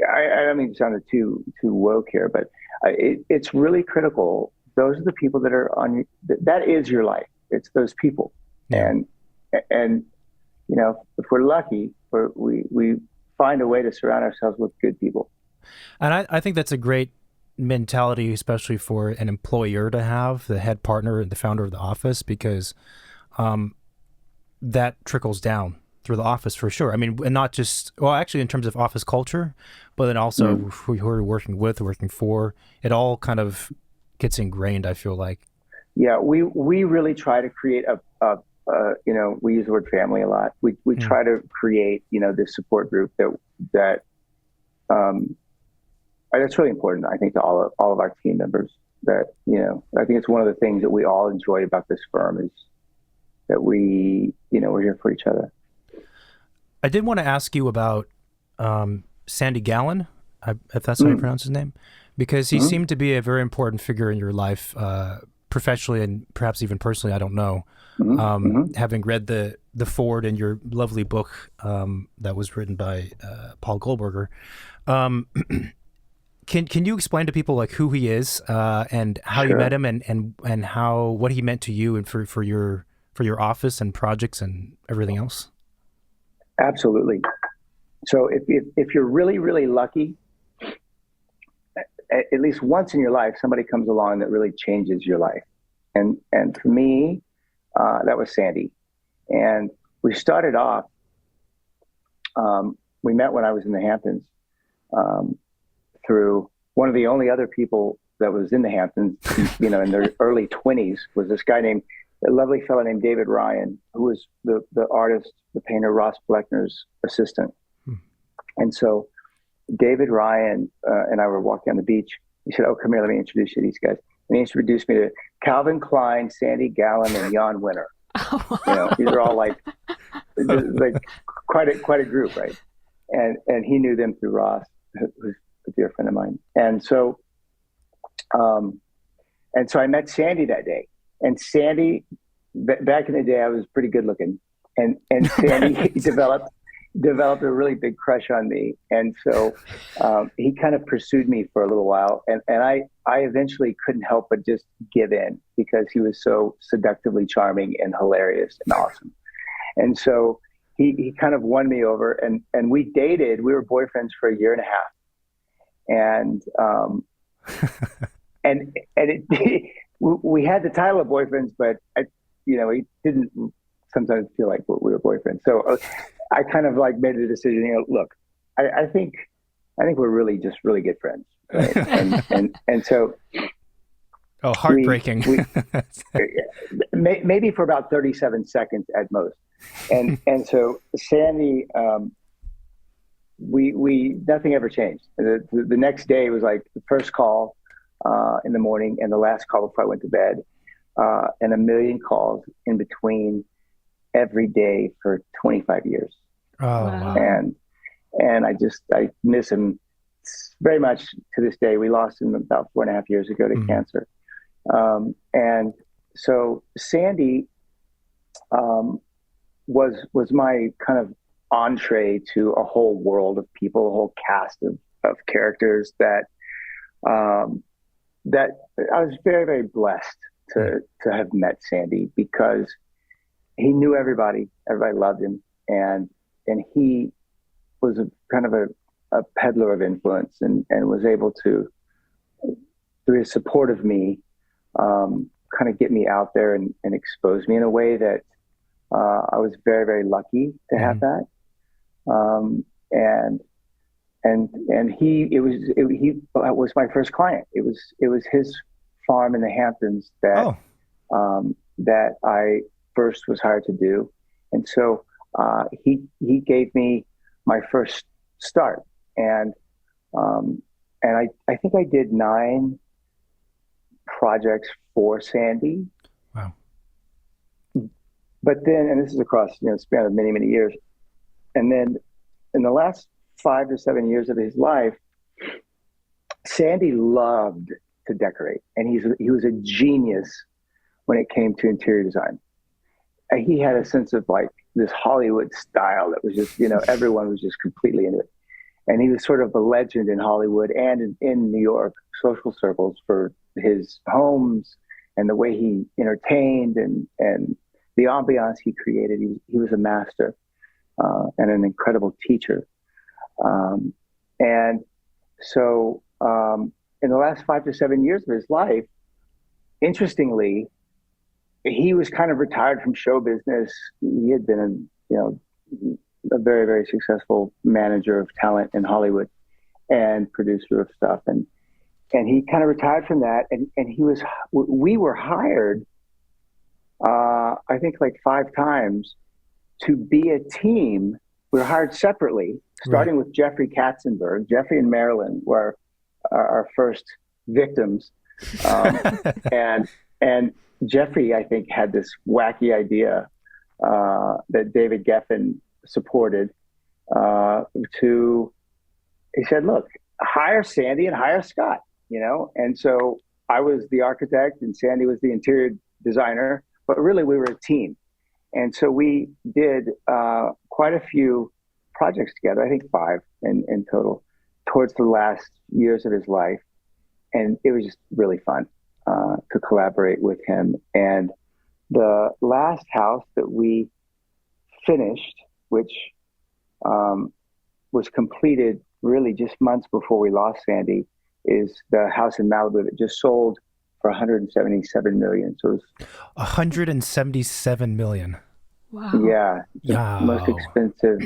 I don't mean to sound too woke here, but it's really critical. Those are the people that are on. That is your life. It's those people, and if we're lucky, we find a way to surround ourselves with good people.
And I think that's a great mentality, especially for an employer to have, the head partner and the founder of the office, because that trickles down through the office for sure. I mean, and not just, well, actually in terms of office culture, but then also who you're working with, working for, it all kind of gets ingrained, I feel like.
Yeah, we really try to create we use the word family a lot. We try to create, this support group that that's really important, I think, to all of our team members. That, I think it's one of the things that we all enjoy about this firm is that we're here for each other.
I did want to ask you about Sandy Gallen, if that's how you pronounce his name, because he seemed to be a very important figure in your life, professionally and perhaps even personally, I don't know. having read the foreword in your lovely book that was written by Paul Goldberger. Can you explain to people like who he is and how you met him and how what he meant to you and for your office and projects and everything else?
Absolutely. So if you're really, really lucky, at least once in your life, somebody comes along that really changes your life. And for me, that was Sandy. And we started off, we met when I was in the Hamptons, through one of the only other people that was in the Hamptons, in their early 20s, was this guy a lovely fellow named David Ryan, who was the artist, the painter Ross Bleckner's assistant. And so David Ryan and I were walking on the beach. He said, "Oh, come here, let me introduce you to these guys." And he introduced me to Calvin Klein, Sandy Gallen, and Jan Winter. These are all like quite a group, right? And he knew them through Ross, who's a dear friend of mine. And so I met Sandy that day. And Sandy, back in the day, I was pretty good looking, and Sandy developed a really big crush on me. And so he kind of pursued me for a little while, and I eventually couldn't help but just give in because he was so seductively charming and hilarious and awesome. And so he kind of won me over, and we dated. We were boyfriends for a year and a half, and we had the title of boyfriends, but we didn't sometimes feel like we were boyfriends. So I kind of like made the decision, look, I think we're really just really good friends. Right? and so.
Oh, heartbreaking.
Maybe for about 37 seconds at most. And so Sandy, we nothing ever changed. The next day was like the first call in the morning and the last call before I went to bed, and a million calls in between every day for 25 years.
Oh, wow.
And I miss him very much to this day. We lost him about 4.5 years ago to cancer. And so Sandy was my kind of entree to a whole world of people, a whole cast of characters that I was very, very blessed to have met Sandy, because he knew everybody loved him, and he was kind of a peddler of influence, and was able to, through his support of me, kind of get me out there and expose me in a way that I was very, very lucky to have that. And he was my first client. It was his farm in the Hamptons that that I first was hired to do, and so he gave me my first start, and I think I did 9 projects for Sandy.
Wow.
But then, and this is across a span of many, many years, and then in the last 5 to 7 years of his life, Sandy loved to decorate, and he was a genius when it came to interior design. And he had a sense of like this Hollywood style that was just, everyone was just completely into it. And he was sort of a legend in Hollywood and in New York social circles for his homes and the way he entertained and the ambiance he created. He was a master and an incredible teacher. And so in the last 5 to 7 years of his life, interestingly, he was kind of retired from show business. He had been, a very, very successful manager of talent in Hollywood and producer of stuff. And he kind of retired from that. And we were hired, I think like 5 times to be a team. We were hired separately, starting with Jeffrey Katzenberg. Jeffrey and Marilyn were our first victims. And Jeffrey, I think, had this wacky idea that David Geffen supported. He said, "Look, hire Sandy and hire Scott." And so I was the architect and Sandy was the interior designer. but really we were a team. And so we did quite a few projects together, I think 5 in total, towards the last years of his life. And it was just really fun to collaborate with him. And the last house that we finished, which was completed really just months before we lost Sandy, is the house in Malibu that just sold for $177 million. So it was
$177 million.
Wow.
Yeah, the most expensive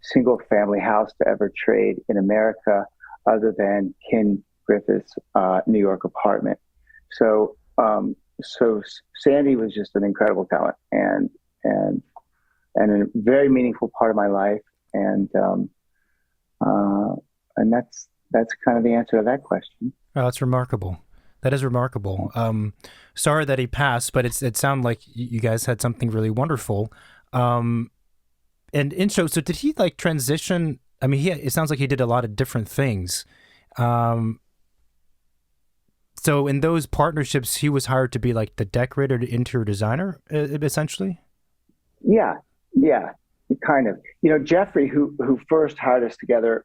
single-family house to ever trade in America, other than Ken Griffith's New York apartment. So, so Sandy was just an incredible talent and a very meaningful part of my life, and that's kind of the answer to that question.
Oh, that's remarkable. That is remarkable. Sorry that he passed, but it sounded like you guys had something really wonderful. So did he like transition? I mean, it sounds like he did a lot of different things. So in those partnerships, he was hired to be like the decorator, the interior designer, essentially?
Yeah, kind of. Jeffrey, who first hired us together,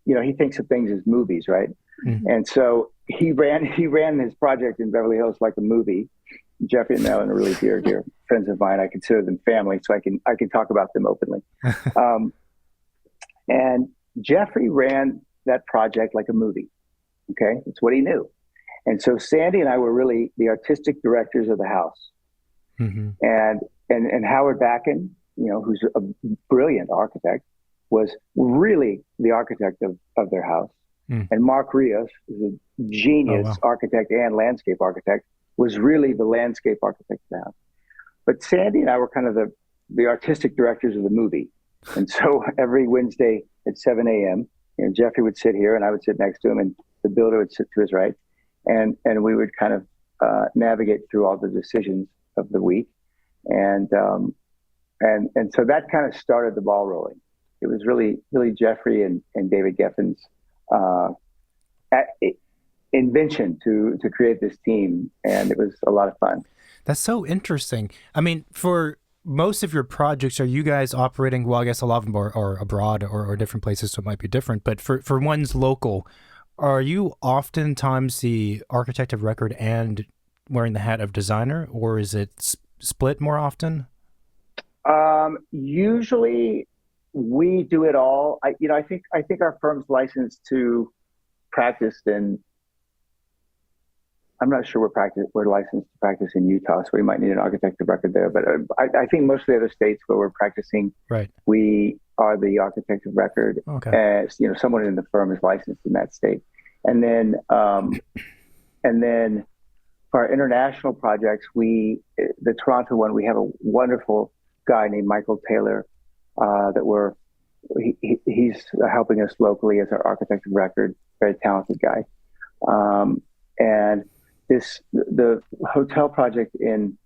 he thinks of things as movies, right? Mm-hmm. And so he ran his project in Beverly Hills like a movie. Jeffrey and Ellen are really dear friends of mine. I consider them family, so I can talk about them openly. And Jeffrey ran that project like a movie. Okay, that's what he knew. And so Sandy and I were really the artistic directors of the house. Mm-hmm. And Howard Backen, who's a brilliant architect, was really the architect of their house. Mm. And Mark Rios, who's a genius architect and landscape architect, was really the landscape architect of the house. But Sandy and I were kind of the artistic directors of the movie. And so every Wednesday at 7 a.m., Jeffrey would sit here and I would sit next to him, and the builder would sit to his right. And we would kind of navigate through all the decisions of the week. And so that kind of started the ball rolling. It was really Jeffrey and David Geffen's invention to create this team, and it was a lot of fun.
That's so interesting. I mean, for most of your projects, are you guys operating, well, I guess a lot of them are abroad or different places, so it might be different, but for one's local, are you oftentimes the architect of record and wearing the hat of designer, or is it split more often?
Usually we do it all. I think our firm's licensed to practice in, I'm not sure we're licensed to practice in Utah, so we might need an architect of record there. But I think most of the other states where we're practicing,
right, we
are the architect of record.
Okay.
As someone in the firm is licensed in that state, and then for our international projects, the Toronto one, we have a wonderful guy named Michael Taylor he's helping us locally as our architect of record. Very talented guy. And the hotel project in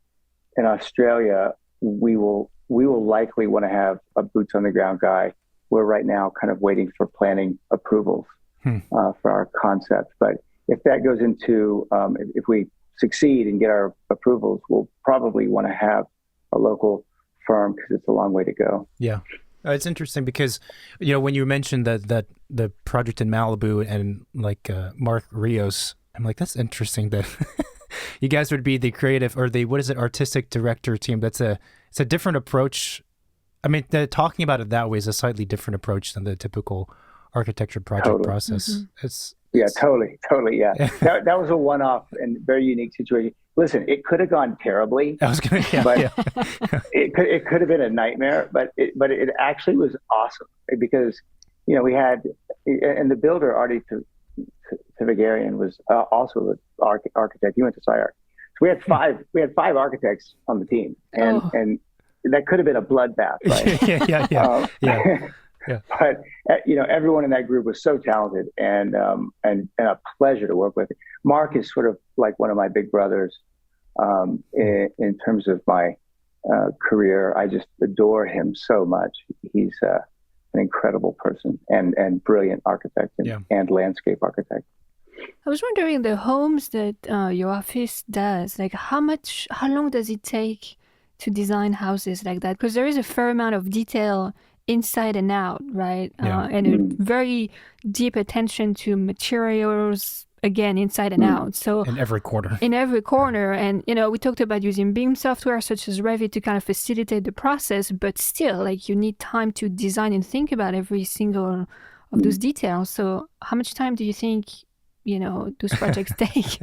Australia, we will likely want to have a boots on the ground guy. We're right now kind of waiting for planning approvals for our concept. But if that goes into, if we succeed and get our approvals, we'll probably want to have a local firm because it's a long way to go.
Yeah. It's interesting because, when you mentioned that the project in Malibu and like Mark Rios, I'm like, that's interesting that you guys would be the creative or the, artistic director team. It's a different approach. I mean, talking about it that way is a slightly different approach than the typical architecture project process. Mm-hmm.
Totally. Yeah. that was a one-off and very unique situation. Listen, it could have gone terribly. It could have been a nightmare, but it actually was awesome because, we had, and the builder, Artie Tivigarian, was also the architect. He went to SYRACUSE. So we had five architects on the team, and that could have been a bloodbath, right? Yeah. But everyone in that group was so talented and a pleasure to work with. Mark is sort of like one of my big brothers in terms of my career. I just adore him so much. He's an incredible person and brilliant architect and landscape architect.
I was wondering the homes that your office does, like how long does it take to design houses like that? Because there is a fair amount of detail inside and out, right?
Yeah.
And a very deep attention to materials, again, inside and out. So
in every corner.
In every corner. And, we talked about using BIM software such as Revit to kind of facilitate the process, but still, like, you need time to design and think about every single of those details. So how much time do you think, those projects take?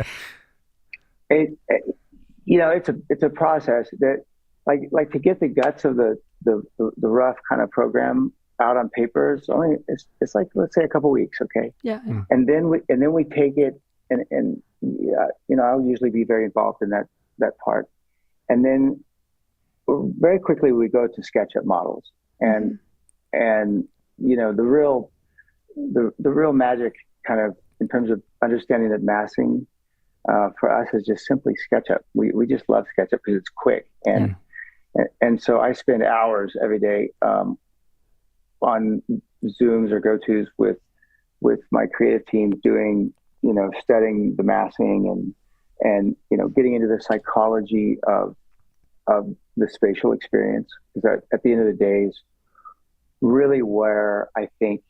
It's a process that, like to get the guts of the rough kind of program out on paper, it's like, let's say a couple weeks, okay?
Yeah.
And then we take it and I'll usually be very involved in that part. And then very quickly we go to SketchUp models, and the real magic kind of in terms of understanding that massing for us is just simply SketchUp. We just love SketchUp because it's quick, and so I spend hours every day on Zooms or go-tos with my creative team doing, studying the massing and getting into the psychology of the spatial experience, because at the end of the day is really where I think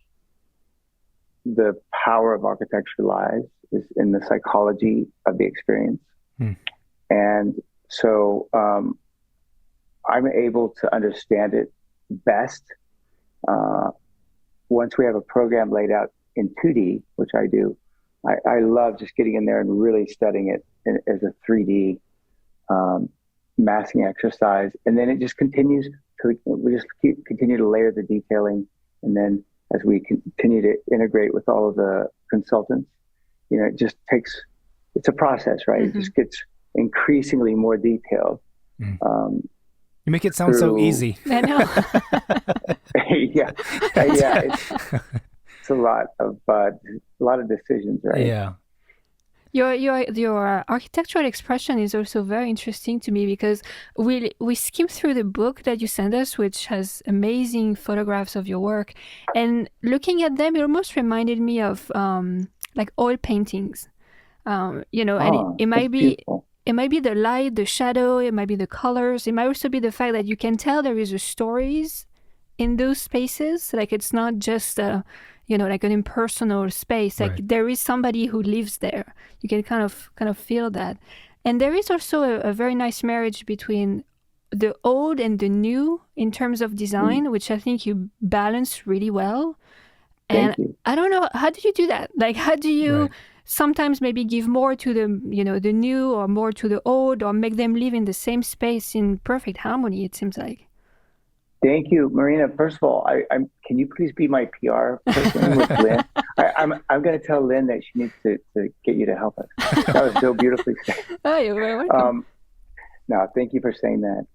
the power of architecture lies, is in the psychology of the experience. And so I'm able to understand it best once we have a program laid out in 2D, which I do. I love just getting in there and really studying it as a 3D massing exercise, and then it just continues we just continue to layer the detailing, and then as we continue to integrate with all of the consultants, it just takes, it's a process, right? It just gets increasingly more detailed.
You make it sound so easy.
I know.
yeah. It's a lot of decisions, right?
Yeah.
Your architectural expression is also very interesting to me, because we skimmed through the book that you sent us, which has amazing photographs of your work, and looking at them, it almost reminded me of like oil paintings, and it might be beautiful. It might be the light, the shadow, it might be the colors, it might also be the fact that you can tell there is a stories in those spaces, like it's not just like an impersonal space, like there is somebody who lives there. You can kind of feel that. And there is also a very nice marriage between the old and the new in terms of design, which I think you balance really well. And I don't know, how do you do that? Like, how do you sometimes maybe give more to the new or more to the old, or make them live in the same space in perfect harmony, it seems like?
Thank you, Marina. First of all, can you please be my PR person with Lynn? I'm going to tell Lynn that she needs to get you to help us. That was so beautifully said.
Oh, you're very welcome.
No, thank you for saying that.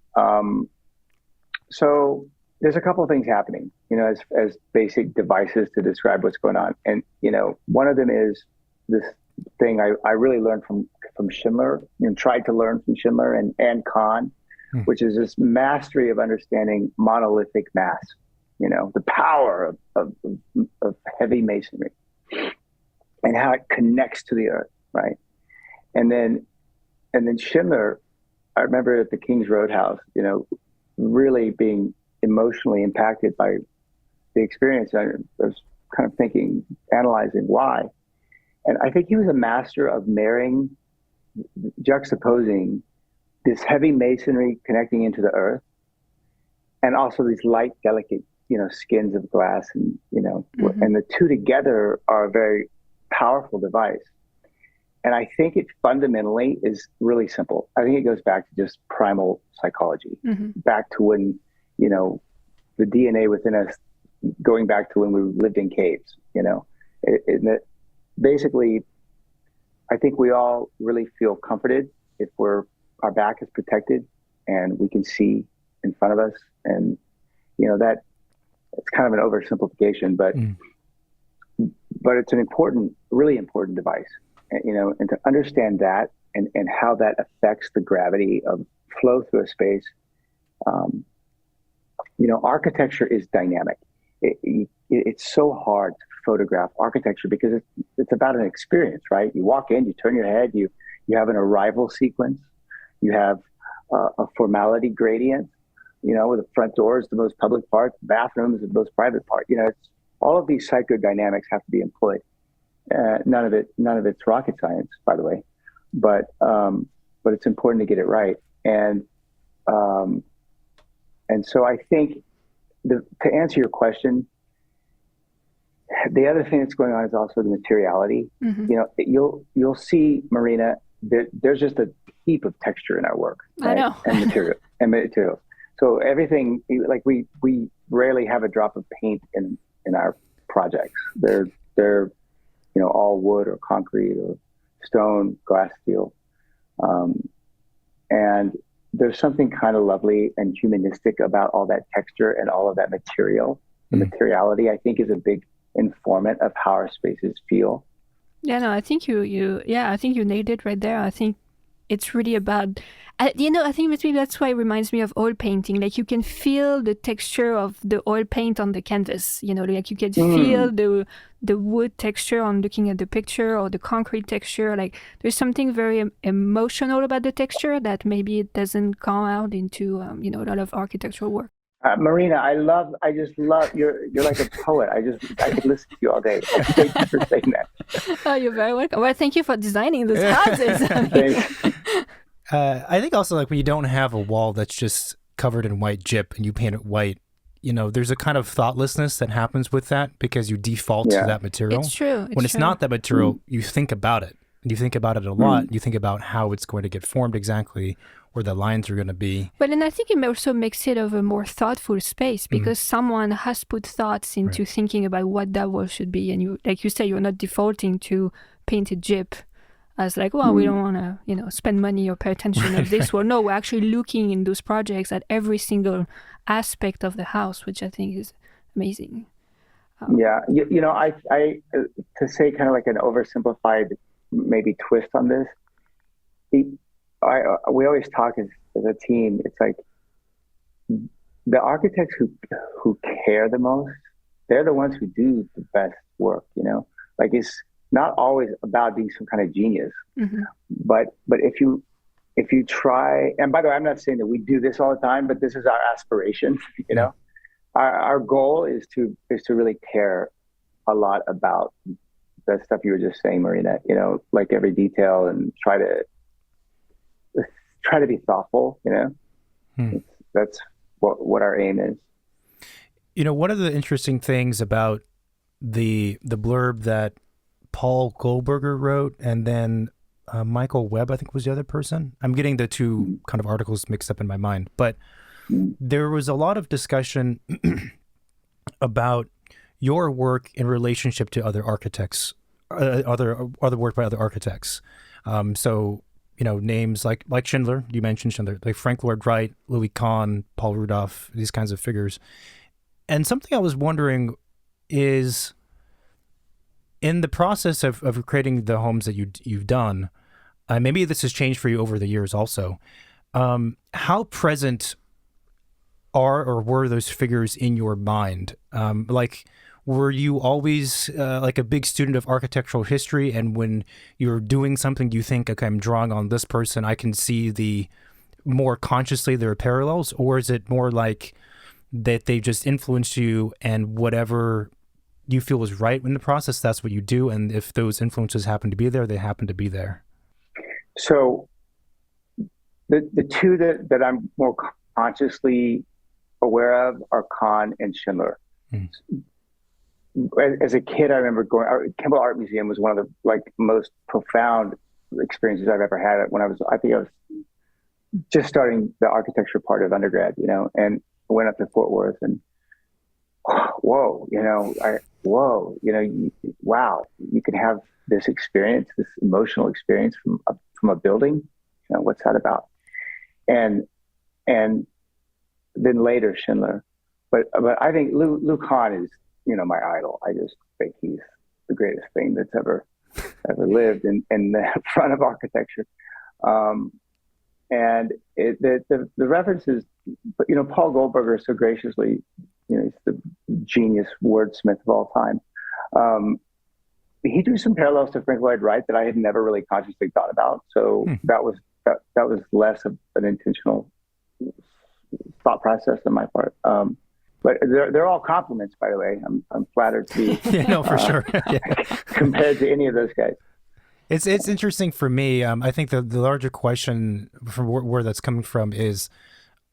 So there's a couple of things happening, as basic devices to describe what's going on. And, one of them is this thing I really learned from Schindler, and tried to learn from Schindler and Kahn, which is this mastery of understanding monolithic mass, the power of heavy masonry and how it connects to the earth, right? And then Schindler, I remember at the King's Roadhouse, really being emotionally impacted by the experience. I was kind of analyzing why. And I think he was a master of juxtaposing this heavy masonry connecting into the earth, and also these light, delicate, skins of glass, and and the two together are a very powerful device. And I think it fundamentally is really simple. I think it goes back to just primal psychology, back to when the DNA within us, going back to when we lived in caves. Basically, I think we all really feel comforted if our back is protected and we can see in front of us. And, that it's kind of an oversimplification, but it's an really important device, and to understand that and how that affects the gravity of flow through a space. Architecture is dynamic. it's so hard to photograph architecture because it's about an experience, right? You walk in, you turn your head, you have an arrival sequence, you have a formality gradient, where the front door is the most public part, the bathroom is the most private part. It's all of these psychodynamics have to be employed. None of it's rocket science, by the way, but it's important to get it right. And so I think to answer your question, the other thing that's going on is also the materiality.
Mm-hmm.
You'll see, Marina, there's just a heap of texture in our work, right?
I know.
and materials. So everything, like we rarely have a drop of paint in our projects. They're all wood or concrete or stone, glass, steel, and there's something kind of lovely and humanistic about all that texture and all of that material. The materiality, I think, is a big informant of how our spaces feel.
Yeah, no, I think I think you nailed it right there. I think it's really about, I think maybe that's why it reminds me of oil painting. Like you can feel the texture of the oil paint on the canvas, like you can feel the wood texture on looking at the picture, or the concrete texture. Like there's something very emotional about the texture that maybe it doesn't come out into, a lot of architectural work.
Marina, I just love, you're like a poet. I could listen to you all day. Thank you for saying that.
Oh, you're very welcome. Well, thank you for designing those houses.
I think also, like, when you don't have a wall that's just covered in white gyp and you paint it white, there's a kind of thoughtlessness that happens with that because you default to that material.
It's true.
When it's not that material, you think about it. And you think about it a lot. You think about how it's going to get formed exactly, where the lines are going to be.
But then I think it also makes it of a more thoughtful space because someone has put thoughts into thinking about what that wall should be. And you, like you say, you're not defaulting to painted gyp as like, well, we don't want to, spend money or pay attention of this wall. No, we're actually looking in those projects at every single aspect of the house, which I think is amazing.
Yeah. I to say kind of like an oversimplified maybe twist on this, we always talk as a team. It's like the architects who care the most, they're the ones who do the best work. Like it's not always about being some kind of genius, but if you try, and by the way, I'm not saying that we do this all the time, but this is our aspiration. Our goal is to really care a lot about the stuff you were just saying, Marina. Like every detail, and try to be thoughtful. That's what our aim is.
One of the interesting things about the blurb that Paul Goldberger wrote, and then Michael Webb, I think, was the other person. I'm getting the two kind of articles mixed up in my mind, but there was a lot of discussion about your work in relationship to other architects, other work by other architects. So, names like Schindler, you mentioned Schindler, like Frank Lloyd Wright, Louis Kahn, Paul Rudolph, these kinds of figures. And something I was wondering is, in the process of creating the homes that you've done, maybe this has changed for you over the years also, how present are or were those figures in your mind? Like, were you always like a big student of architectural history, and when you're doing something, you think, okay, I'm drawing on this person, I can see more consciously there are parallels? Or is it more like that they just influenced you, and whatever you feel was right in the process, that's what you do, and if those influences happen to be there, they happen to be there?
So the two that I'm more consciously aware of are Kahn and Schindler. As a kid, I remember Kimball Art Museum was one of the most profound experiences I've ever had. When I was just starting the architecture part of undergrad, and I went up to Fort Worth, and wow, you can have this experience, this emotional experience from a building. What's that about? And then later Schindler, but I think Lou Kahn is my idol. I just think he's the greatest thing that's ever lived in the front of architecture. And the references, but Paul Goldberger so graciously he's the genius wordsmith of all time. He drew some parallels to Frank Lloyd Wright that I had never really consciously thought about. So that was less of an intentional thought process on my part. But they're all compliments, by the way. I'm flattered to be
for sure.
compared to any of those guys.
It's interesting for me. I think the larger question from where that's coming from is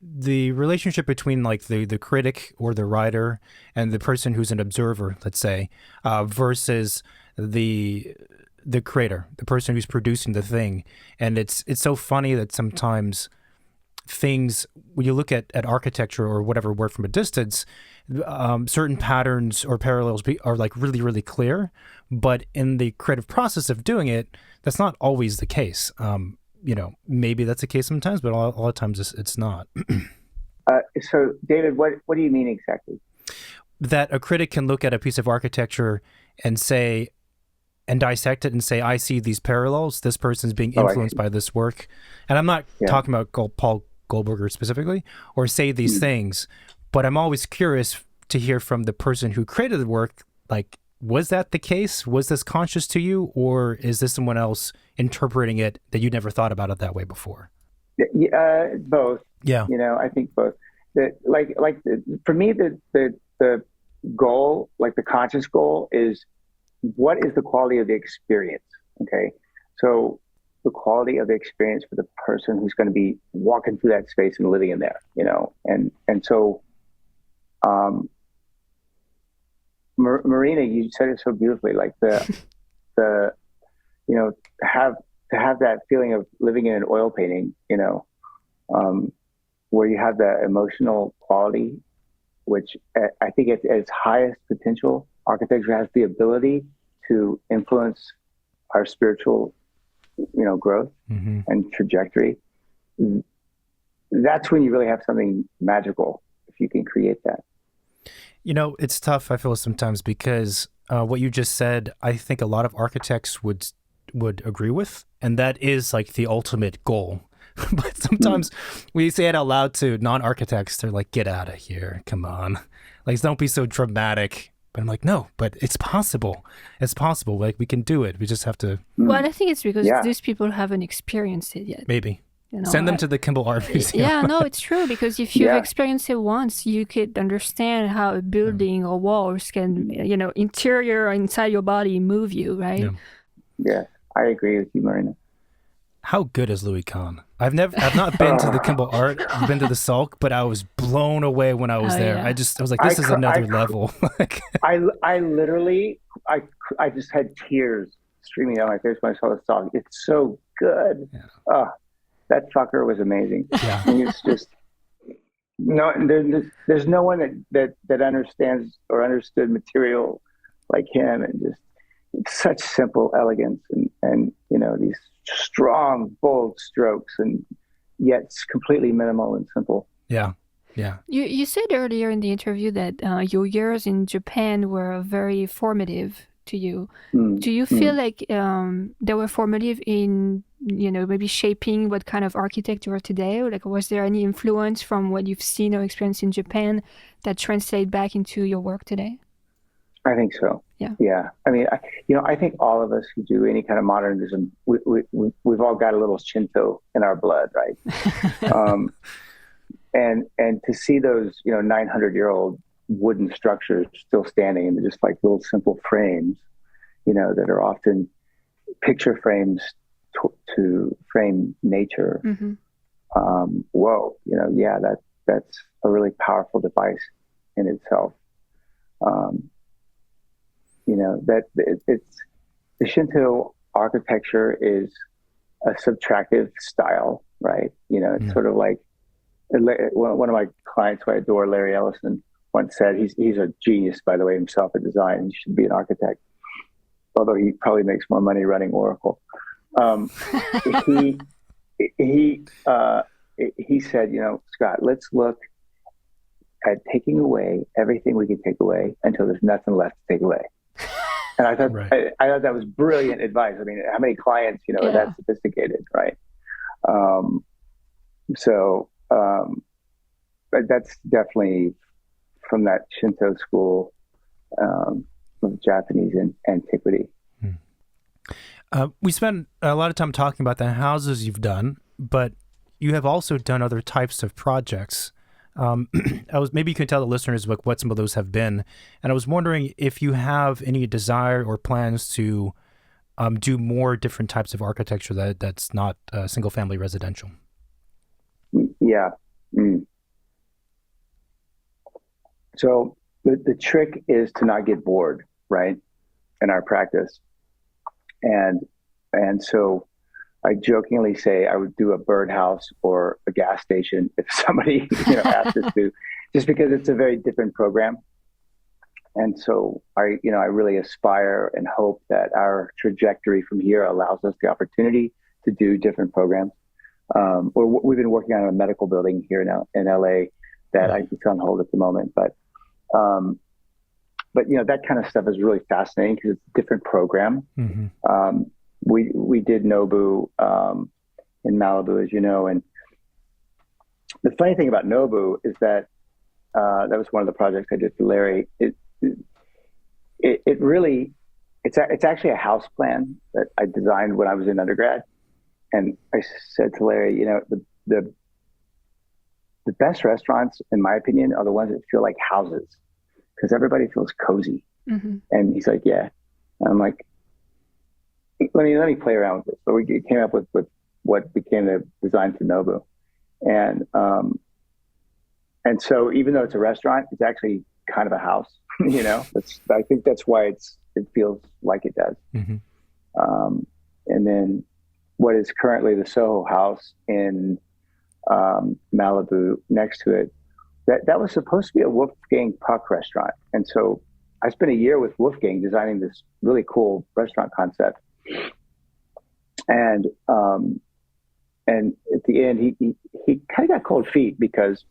the relationship between like the critic or the writer and the person who's an observer, let's say, versus the creator, the person who's producing the thing. And it's so funny that sometimes things, when you look at architecture or whatever work from a distance, certain patterns or parallels are like really, really clear. But in the creative process of doing it, that's not always the case. Maybe that's the case sometimes, but a lot of times it's not.
So, David, what do you mean exactly?
That a critic can look at a piece of architecture and dissect it and say, I see these parallels. This person's being influenced by this work. And I'm not talking about Paul Goldberger specifically, or say these things, but I'm always curious to hear from the person who created the work, like, was that the case? Was this conscious to you, or is this someone else interpreting it that you never thought about it that way before?
Both.
Yeah.
I think both. For me, the goal, like the conscious goal, is what is the quality of the experience? Okay, so the quality of the experience for the person who's going to be walking through that space and living in there, and so, Marina, you said it so beautifully, like to have that feeling of living in an oil painting, where you have the emotional quality, which I think at its highest potential, architecture has the ability to influence our spiritual, growth and trajectory. That's when you really have something magical, if you can create that.
It's tough, I feel, sometimes, because what you just said, I think a lot of architects would agree with, and that is like the ultimate goal. But sometimes when you say it out loud to non-architects, they're like, get out of here, come on. Like, don't be so dramatic. But I'm like, no, but it's possible. It's possible. Like, we can do it. We just have to.
Well, I think it's because these people haven't experienced it yet.
Maybe. Send them to the Kimball Art Museum.
Yeah, no, it's true. Because if you've experienced it once, you could understand how a building or walls can, interior or inside your body move you, right?
Yeah, I agree with you, Marina.
How good is Louis Kahn? I've not been to the Kimball Art. I've been to the Salk, but I was blown away when I was there. Yeah. I was like, this is another level.
I literally just had tears streaming down my face when I saw the Salk. It's so good. Yeah. That fucker was amazing. Yeah. I mean, it's just there's no one that understands or understood material like him, and just such simple elegance and these strong, bold strokes, and yet it's completely minimal and simple.
Yeah. Yeah.
You said earlier in the interview that your years in Japan were very formative to you. Do you feel like they were formative in, maybe shaping what kind of architect you are today? Or like, was there any influence from what you've seen or experienced in Japan that translate back into your work today?
I think so. Yeah. I mean, I think all of us who do any kind of modernism, we've all got a little Shinto in our blood, right? And to see those, 900-year-old wooden structures still standing in just like little simple frames, that are often picture frames to frame nature. Whoa, that's a really powerful device in itself. It's the Shinto architecture is a subtractive style, right? It's sort of like one of my clients who I adore, Larry Ellison, once said, he's a genius, by the way, himself at design. He should be an architect, although he probably makes more money running Oracle. He said, Scott, let's look at taking away everything we can take away until there's nothing left to take away. And I thought, I thought that was brilliant advice. I mean, how many clients, are that sophisticated, right? But that's definitely from that Shinto school of Japanese antiquity.
We spent a lot of time talking about the houses you've done, but you have also done other types of projects. Maybe you can tell the listeners what some of those have been. And I was wondering if you have any desire or plans to do more different types of architecture that's not single family residential.
Yeah. So the trick is to not get bored, right? In our practice. And so I jokingly say I would do a birdhouse or a gas station if somebody asked us to, just because it's a very different program. And so I really aspire and hope that our trajectory from here allows us the opportunity to do different programs. We've been working on a medical building here now in LA that I put on hold at the moment, but that kind of stuff is really fascinating because it's a different program. Mm-hmm. We did Nobu in Malibu, as you know, and the funny thing about Nobu is that that was one of the projects I did for Larry. It's actually a house plan that I designed when I was in undergrad, and I said to Larry, the best restaurants, in my opinion, are the ones that feel like houses because everybody feels cozy. Mm-hmm. And he's like, yeah. And I'm like, let me play around with it. So we came up with what became the design for Nobu. And so even though it's a restaurant, it's actually kind of a house, I think that's why it feels like it does. Mm-hmm. And then what is currently the Soho House in Malibu next to it, that was supposed to be a Wolfgang Puck restaurant. And so I spent a year with Wolfgang designing this really cool restaurant concept. And at the end, he kind of got cold feet because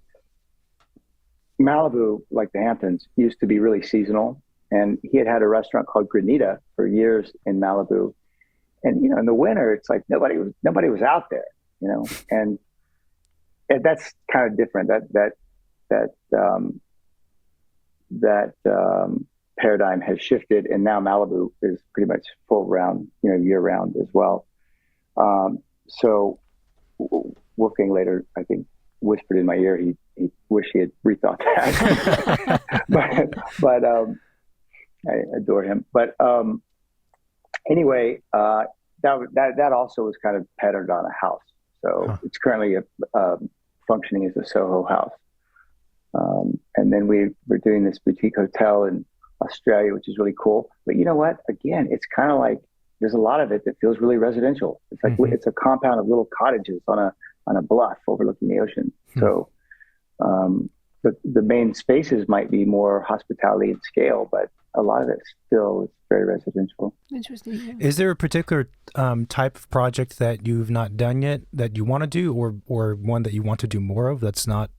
Malibu, like the Hamptons, used to be really seasonal. And he had a restaurant called Granita for years in Malibu. And, in the winter, it's like nobody was out there, and that's kind of different. That paradigm has shifted, and now Malibu is pretty much full round, year round as well. So Wolfgang later, I think, whispered in my ear he wished he had rethought that. but I adore him. But anyway, that also was kind of patterned on a house. So It's currently functioning as a Soho House. And then we're doing this boutique hotel in Australia, which is really cool. But you know what? Again, it's kind of like there's a lot of it that feels really residential. It's like It's a compound of little cottages on a bluff overlooking the ocean. So the main spaces might be more hospitality and scale, but a lot of it still is very residential.
Interesting. Yeah.
Is there a particular type of project that you've not done yet that you want to do, or one that you want to do more of that's not,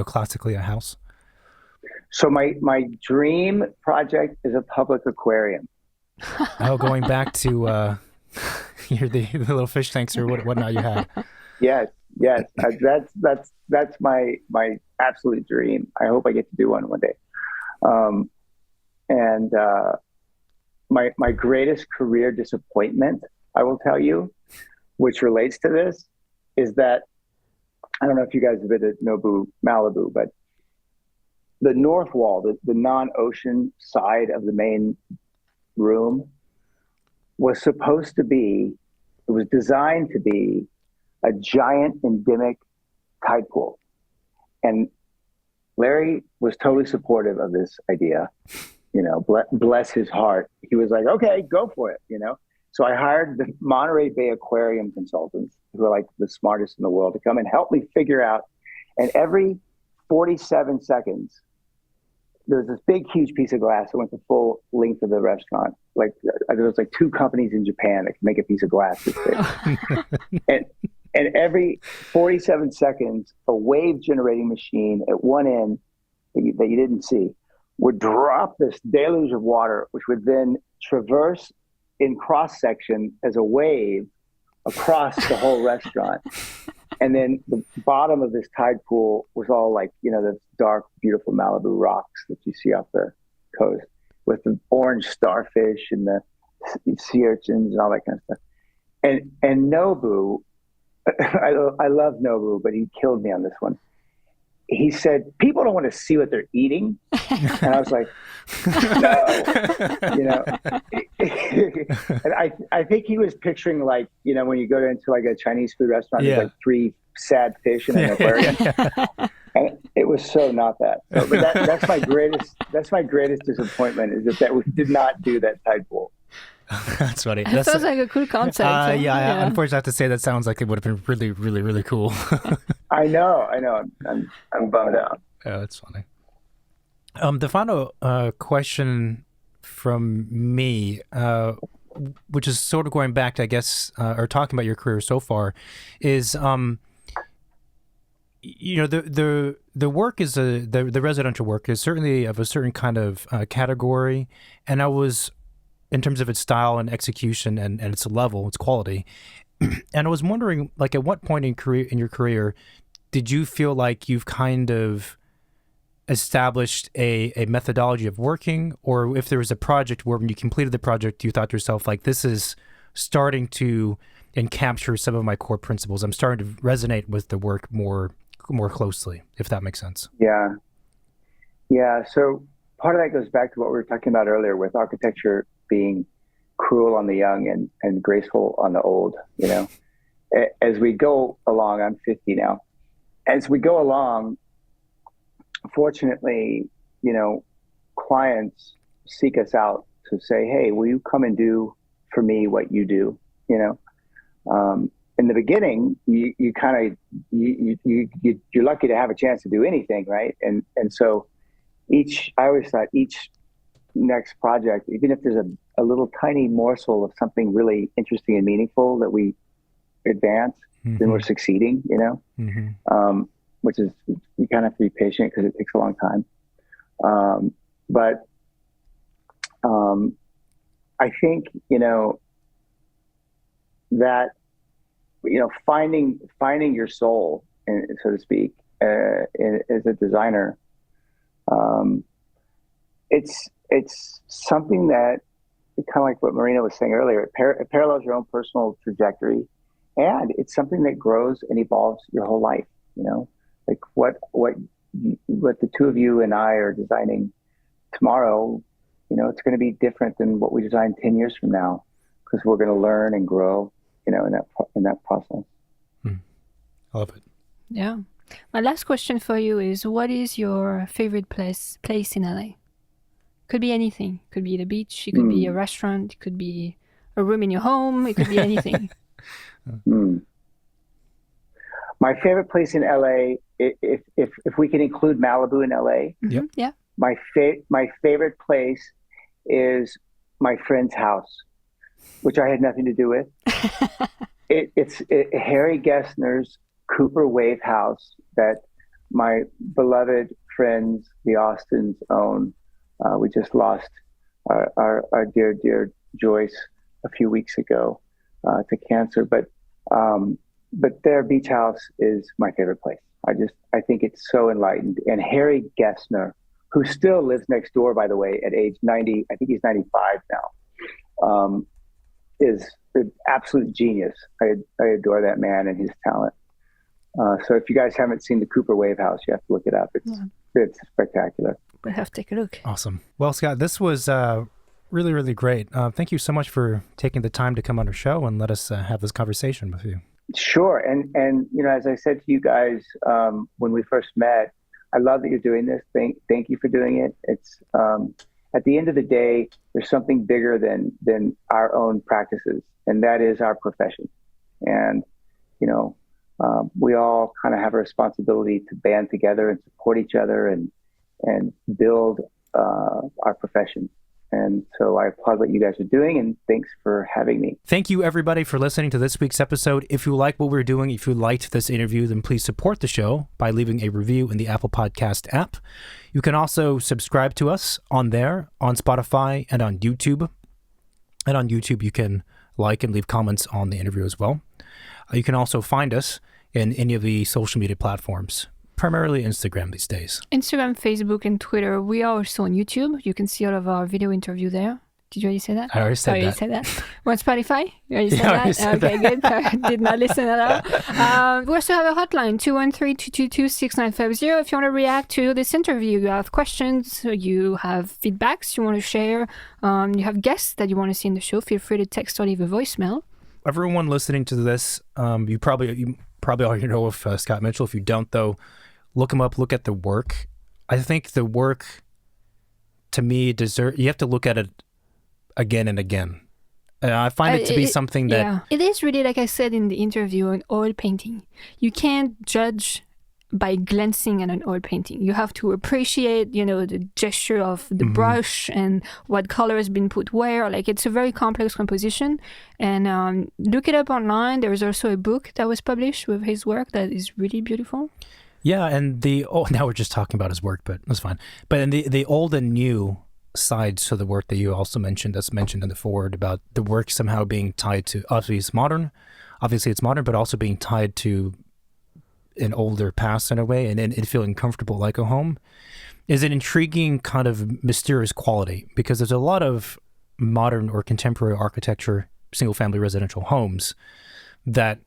classically a house?
So my dream project is a public aquarium.
Oh, going back to the little fish tanks or whatnot you had.
Yes. That's my absolute dream. I hope I get to do one day. And my greatest career disappointment, I will tell you, which relates to this, is that I don't know if you guys have been to Nobu, Malibu, but the north wall, the non-ocean side of the main room, was designed to be a giant endemic tide pool. And Larry was totally supportive of this idea. Bless his heart. He was like, okay, go for it, So I hired the Monterey Bay Aquarium consultants, who are like the smartest in the world, to come and help me figure out. And every 47 seconds, there's this big, huge piece of glass that went the full length of the restaurant. Like there was like 2 companies in Japan that could make a piece of glass this big. And every 47 seconds, a wave generating machine at one end that you didn't see would drop this deluge of water, which would then traverse in cross section as a wave across the whole restaurant. And then the bottom of this tide pool was all like, the dark, beautiful Malibu rocks that you see off the coast with the orange starfish and the sea urchins and all that kind of stuff. And Nobu, I love Nobu, but he killed me on this one. He said, people don't want to see what they're eating. And I was like, no, and I think he was picturing like, when you go into like a Chinese food restaurant, there's like 3 sad fish in an aquarium. And it was so not that. So, but that's my greatest disappointment is that we did not do that tide pool.
That's funny.
That sounds like a cool concept.
Yeah. Unfortunately, I have to say that sounds like it would have been really, really, really cool.
I know. I'm bummed out.
Yeah, that's funny. The final question from me, which is sort of going back to, I guess, or talking about your career so far, is the work is the residential work is certainly of a certain kind of category, and I was, in terms of its style and execution and its level, its quality. And I was wondering, like, at what point in your career did you feel like you've kind of established a methodology of working, or if there was a project where when you completed the project, you thought to yourself, like, this is starting to capture some of my core principles. I'm starting to resonate with the work more closely, if that makes sense.
Yeah. So part of that goes back to what we were talking about earlier with architecture being cruel on the young and graceful on the old. As we go along, I'm 50 now. As we go along, fortunately, clients seek us out to say, hey, will you come and do for me what you do? In the beginning, you kind of, you're lucky to have a chance to do anything, right? And so I always thought each next project, even if there's a little tiny morsel of something really interesting and meaningful that we advance, then we're succeeding, which is, you kind of have to be patient because it takes a long time. But I think, that, finding your soul, so to speak, as a designer, it's something that, kind of like what Marina was saying earlier, it parallels your own personal trajectory, and it's something that grows and evolves your whole life. Like what the two of you and I are designing tomorrow, it's going to be different than what we design 10 years from now, because we're going to learn and grow, in that process.
I love it.
Yeah. My last question for you is, what is your favorite place in LA? Could be anything. Could be the beach. It could be a restaurant. It could be a room in your home. It could be anything.
My favorite place in LA, if we can include Malibu in LA,
yeah.
My favorite place is my friend's house, which I had nothing to do with. It's Harry Gessner's Cooper Wave house that my beloved friends, the Austins, own. We just lost our dear Joyce a few weeks ago to cancer, but their beach house is my favorite place. I think it's so enlightened. And Harry Gessner, who still lives next door, by the way, at age 90, I think he's 95 now, is an absolute genius. I adore that man and his talent. So if you guys haven't seen the Cooper Wave house, you have to look it up. It's spectacular.
We'll have to take a look.
Awesome. Well, Scott, this was really, really great. Thank you so much for taking the time to come on our show and let us have this conversation with you.
Sure. And as I said to you guys when we first met, I love that you're doing this. Thank you for doing it. It's at the end of the day, there's something bigger than our own practices, and that is our profession. And we all kind of have a responsibility to band together and support each other and build our profession. And so I applaud what you guys are doing, and thanks for having me.
Thank you, everybody, for listening to this week's episode. If you like what we're doing, if you liked this interview, then please support the show by leaving a review in the Apple Podcast app. You can also subscribe to us on there, on Spotify, and on YouTube. And on YouTube, you can like and leave comments on the interview as well. You can also find us in any of the social media platforms, primarily Instagram these days.
Instagram, Facebook, and Twitter. We are also on YouTube. You can see all of our video interview there. Did you already say that?
I already said that.
You already said that. On Spotify? You already said
Yeah, I
that?
already said
Okay,
that.
good. I did not listen at all. We also have a hotline, 213-222-6950. If you want to react to this interview, you have questions, you have feedbacks you want to share, you have guests that you want to see in the show, feel free to text or leave a voicemail.
Everyone listening to this, you probably already know of Scott Mitchell. If you don't, though, look him up, look at the work. I think the work, to me, you have to look at it again and again. I find it to be something that...
Yeah. It is really, like I said in the interview, an oil painting. You can't judge by glancing at an oil painting. You have to appreciate, the gesture of the brush and what color has been put where. Like, it's a very complex composition. And look it up online. There's also a book that was published with his work that is really beautiful.
Yeah, and now we're just talking about his work, but that's fine. But in the old and new sides to the work that you also mentioned, that's mentioned in the foreword, about the work somehow being tied to, obviously it's modern, but also being tied to an older past in a way, and it feeling comfortable like a home, is an intriguing kind of mysterious quality, because there's a lot of modern or contemporary architecture, single-family residential homes that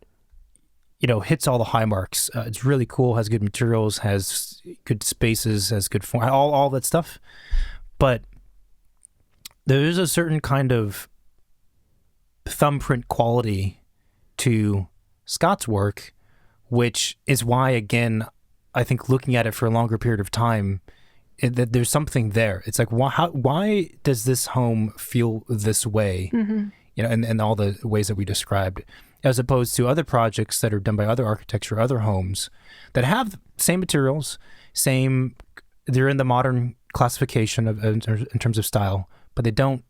hits all the high marks. It's really cool, has good materials, has good spaces, has good form, all that stuff. But there is a certain kind of thumbprint quality to Scott's work, which is why, again, I think looking at it for a longer period of time, that there's something there. It's like, why does this home feel this way? And all the ways that we described, as opposed to other projects that are done by other architecture, other homes that have the same materials, they're in the modern classification in terms of style, but they don't.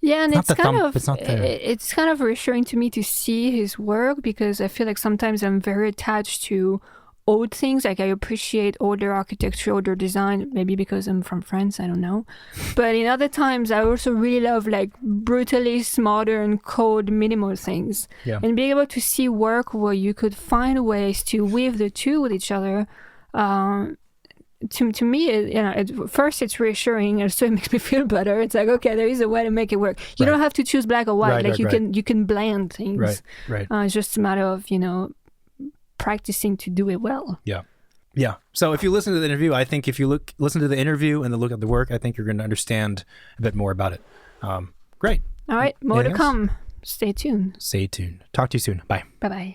Yeah, and it's kind of reassuring to me to see his work, because I feel like sometimes I'm very attached to old things. Like, I appreciate older architecture, older design, maybe because I'm from France, I don't know. But in other times, I also really love like brutalist, modern, cold, minimal things.
Yeah.
And being able to see work where you could find ways to weave the two with each other, to me, first it's reassuring, and so it makes me feel better. It's like, okay, there is a way to make it work. You don't have to choose black or white. You can blend things.
Right.
It's just a matter of practicing to do it well.
Yeah. So if you listen to the interview, I think if you listen to the interview and then look at the work, I think you're going to understand a bit more about it. Great.
All right, more to come. Stay tuned.
Talk to you soon. Bye.
Bye-bye.